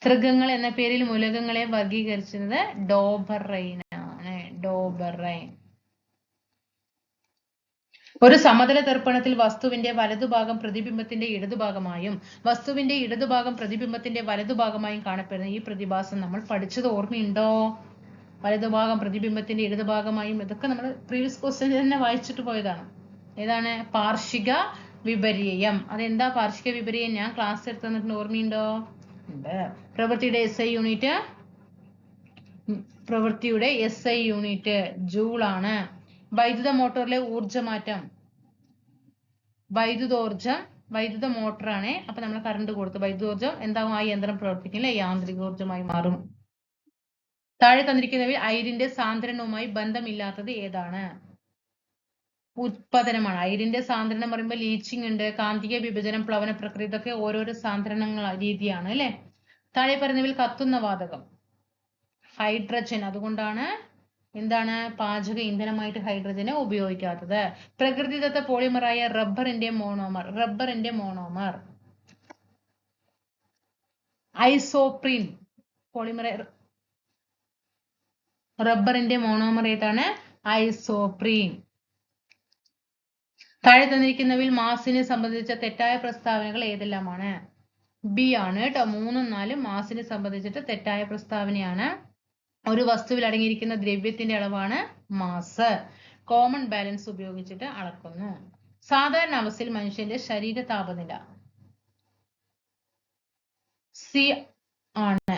തൃഗങ്ങൾ എന്ന പേരിൽ മൂലകങ്ങളെ വർഗീകരിച്ചത് ഡോബർറൈൻ ആണ്. ഡോബർറൈൻ. ഒരു സമതല ദർപ്പണത്തിൽ വസ്തുവിന്റെ വലതുഭാഗം പ്രതിബിംബത്തിന്റെ ഇടതുഭാഗമായും വസ്തുവിന്റെ ഇടതുഭാഗം പ്രതിബിംബത്തിന്റെ വലതുഭാഗമായും കാണപ്പെടുന്ന ഈ പ്രതിഭാസം നമ്മൾ പഠിച്ചത് ഓർമ്മയുണ്ടോ? വലതുഭാഗം പ്രതിബിംബത്തിന്റെ ഇടതുഭാഗമായും. ഇതൊക്കെ നമ്മൾ പ്രീവിയസ് ക്വസ്റ്റ്യൻ തന്നെ വായിച്ചിട്ട് പോയതാണ്. ഏതാണ്? പാർഷിക വിപര്യം. അതെന്താ പാർഷിക വിപര്യം? ഞാൻ ക്ലാസ് എടുത്ത് തന്നിട്ട് ഓർമ്മയുണ്ടോ? ഉണ്ട്. പ്രവൃത്തിയുടെ SI യൂണിറ്റ് ജൂൾ ആണ്. വൈദ്യുത മോട്ടോറിലെ ഊർജ്ജമാറ്റം. വൈദ്യുത മോട്ടറാണ്. അപ്പൊ നമ്മൾ കറണ്ട് കൊടുത്തു. വൈദ്യുതോർജ്ജം എന്താകും? ആ യന്ത്രം പ്രവർത്തിക്കില്ല, യാന്ത്രികോർജ്ജമായി മാറും. താഴെ തന്നിരിക്കുന്നവയിൽ അയിരിന്റെ സാന്ദ്രണവുമായി ബന്ധമില്ലാത്തത് ഏതാണ്? ഉത്പാദനമാണ്. അയിരിന്റെ സാന്ദ്രണം പറയുമ്പോൾ ലീച്ചിങ് ഉണ്ട്, കാന്തിക വിഭജനം, പ്ലവന പ്രക്രിയ, ഇതൊക്കെ ഓരോരോ സാന്ദ്രണങ്ങൾ രീതിയാണ് അല്ലെ. താഴെ പറയുന്നവയിൽ കത്തുന്ന വാതകം ഹൈഡ്രജൻ. അതുകൊണ്ടാണ് എന്താണ് പാചക ഇന്ധനമായിട്ട് ഹൈഡ്രജനെ ഉപയോഗിക്കാത്തത്. പ്രകൃതിദത്ത പോളിമറായ റബ്ബറിന്റെ മോണോമർ ഐസോപ്രീൻ. പോളിമർ റബ്ബറിന്റെ മോണോമർ ഏതാണ്? ഐസോപ്രീൻ. താഴെ തന്നിരിക്കുന്നവയിൽ മാസിനെ സംബന്ധിച്ച തെറ്റായ പ്രസ്താവനകൾ ഏതെല്ലാമാണ്? ബി ആണ് കേട്ടോ. 3ഉം 4ഉം മാസിനെ സംബന്ധിച്ചിട്ട് തെറ്റായ പ്രസ്താവനയാണ്. ഒരു വസ്തുവിൽ അടങ്ങിയിരിക്കുന്ന ദ്രവ്യത്തിന്റെ അളവാണ് മാസ്. കോമൺ ബാലൻസ് ഉപയോഗിച്ചിട്ട് അളക്കുന്നു. സാധാരണ അവസ്ഥയിൽ മനുഷ്യന്റെ ശരീര താപനില സി ആണ്.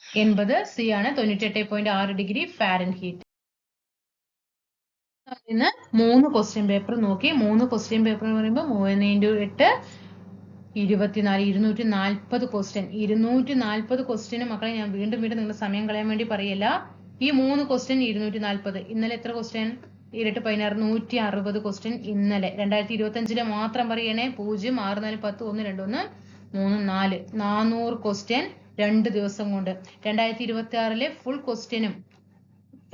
80 സി ആണ്. 98.6 ഡിഗ്രി ഫാരൻഹീറ്റ്. ഇന്ന് 3 ക്വസ്റ്റ്യൻ പേപ്പർ നോക്കി. 3 ക്വസ്റ്റ്യൻ പേപ്പർ എന്ന് പറയുമ്പോൾ 3 × 8 24 240 ക്വസ്റ്റ്യൻ 240 ക്വസ്റ്റ്യന് മക്കളെ ഞാൻ വീണ്ടും നിങ്ങളുടെ സമയം കളയാൻ വേണ്ടി പറയല്ല. ഈ 3 ക്വസ്റ്റ്യൻ 240. ഇന്നലെ എത്ര ക്വസ്റ്റ്യൻ? 2 16 160 ക്വസ്റ്റ്യൻ ഇന്നലെ. 2025 മാത്രം പറയണേ. 0 6 4 10 1 2 1 3 4 400 ക്വസ്റ്റ്യൻ 2 ദിവസം കൊണ്ട്. 2026 ഫുൾ ക്വസ്റ്റ്യനും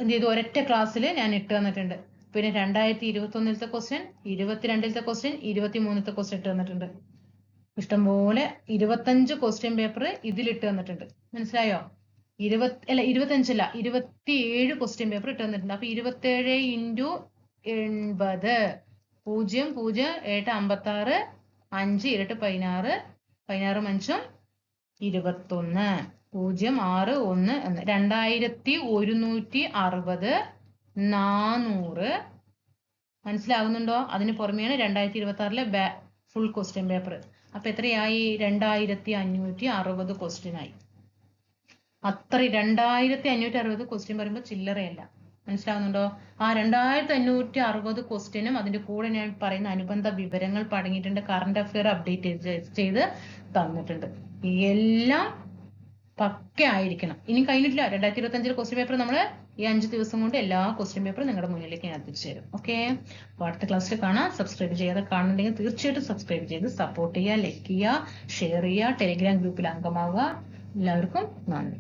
എന്ത് ചെയ്തു? ഒരൊറ്റ ക്ലാസ്സിൽ ഞാൻ ഇട്ട് തന്നിട്ടുണ്ട്. പിന്നെ 2021 ക്വസ്റ്റ്യൻ, 22 ക്വസ്റ്റ്യൻ, 23 ക്വസ്റ്റ്യൻ ഇട്ട് തന്നിട്ടുണ്ട്. ഇഷ്ടംപോലെ 25 ക്വസ്റ്റ്യൻ പേപ്പർ ഇതിലിട്ട് തന്നിട്ടുണ്ട്. മനസ്സിലായോ? 27 ക്വസ്റ്റ്യൻ പേപ്പർ ഇട്ട് തന്നിട്ടുണ്ട്. അപ്പൊ 27 × 80 0 0 7 56 5 2 16 16 5 21 0 6 1 2160 400. മനസ്സിലാകുന്നുണ്ടോ? അതിന് പുറമെയാണ് 2026 ഫുൾ ക്വസ്റ്റ്യൻ പേപ്പർ. അപ്പൊ എത്രയായി? 2560 ക്വസ്റ്റ്യൻ ആയി. അത്ര 2560 ക്വസ്റ്റ്യൻ പറയുമ്പോൾ ചില്ലറയല്ല. മനസ്സിലാവുന്നുണ്ടോ? ആ 2560 ക്വസ്റ്റ്യനും അതിന്റെ കൂടെ ഞാൻ പറയുന്ന അനുബന്ധ വിവരങ്ങൾ അടങ്ങിയിട്ടുണ്ട്. കറണ്ട് അഫെയർ അപ്ഡേറ്റ് ചെയ്ത് തന്നിട്ടുണ്ട്. എല്ലാം പക്ക ആയിരിക്കണം. ഇനി കഴിഞ്ഞിട്ടില്ല. 2025 ക്വസ്റ്റ്യൻ പേപ്പർ നമ്മൾ ഈ 5 ദിവസം കൊണ്ട് എല്ലാ ക്വസ്റ്റ്യൻ പേപ്പറും നിങ്ങളുടെ മുന്നിലേക്ക് ഞാൻ എത്തിച്ചു തരും. ഓക്കെ, അപ്പോൾ അടുത്ത ക്ലാസ്സിൽ കാണാം. സബ്സ്ക്രൈബ് ചെയ്യാതെ കാണുന്നുണ്ടെങ്കിൽ തീർച്ചയായിട്ടും സബ്സ്ക്രൈബ് ചെയ്ത് സപ്പോർട്ട് ചെയ്യുക, ലൈക്ക് ചെയ്യുക, ഷെയർ ചെയ്യുക, ടെലിഗ്രാം ഗ്രൂപ്പിൽ അംഗമാവുക. എല്ലാവർക്കും നന്ദി.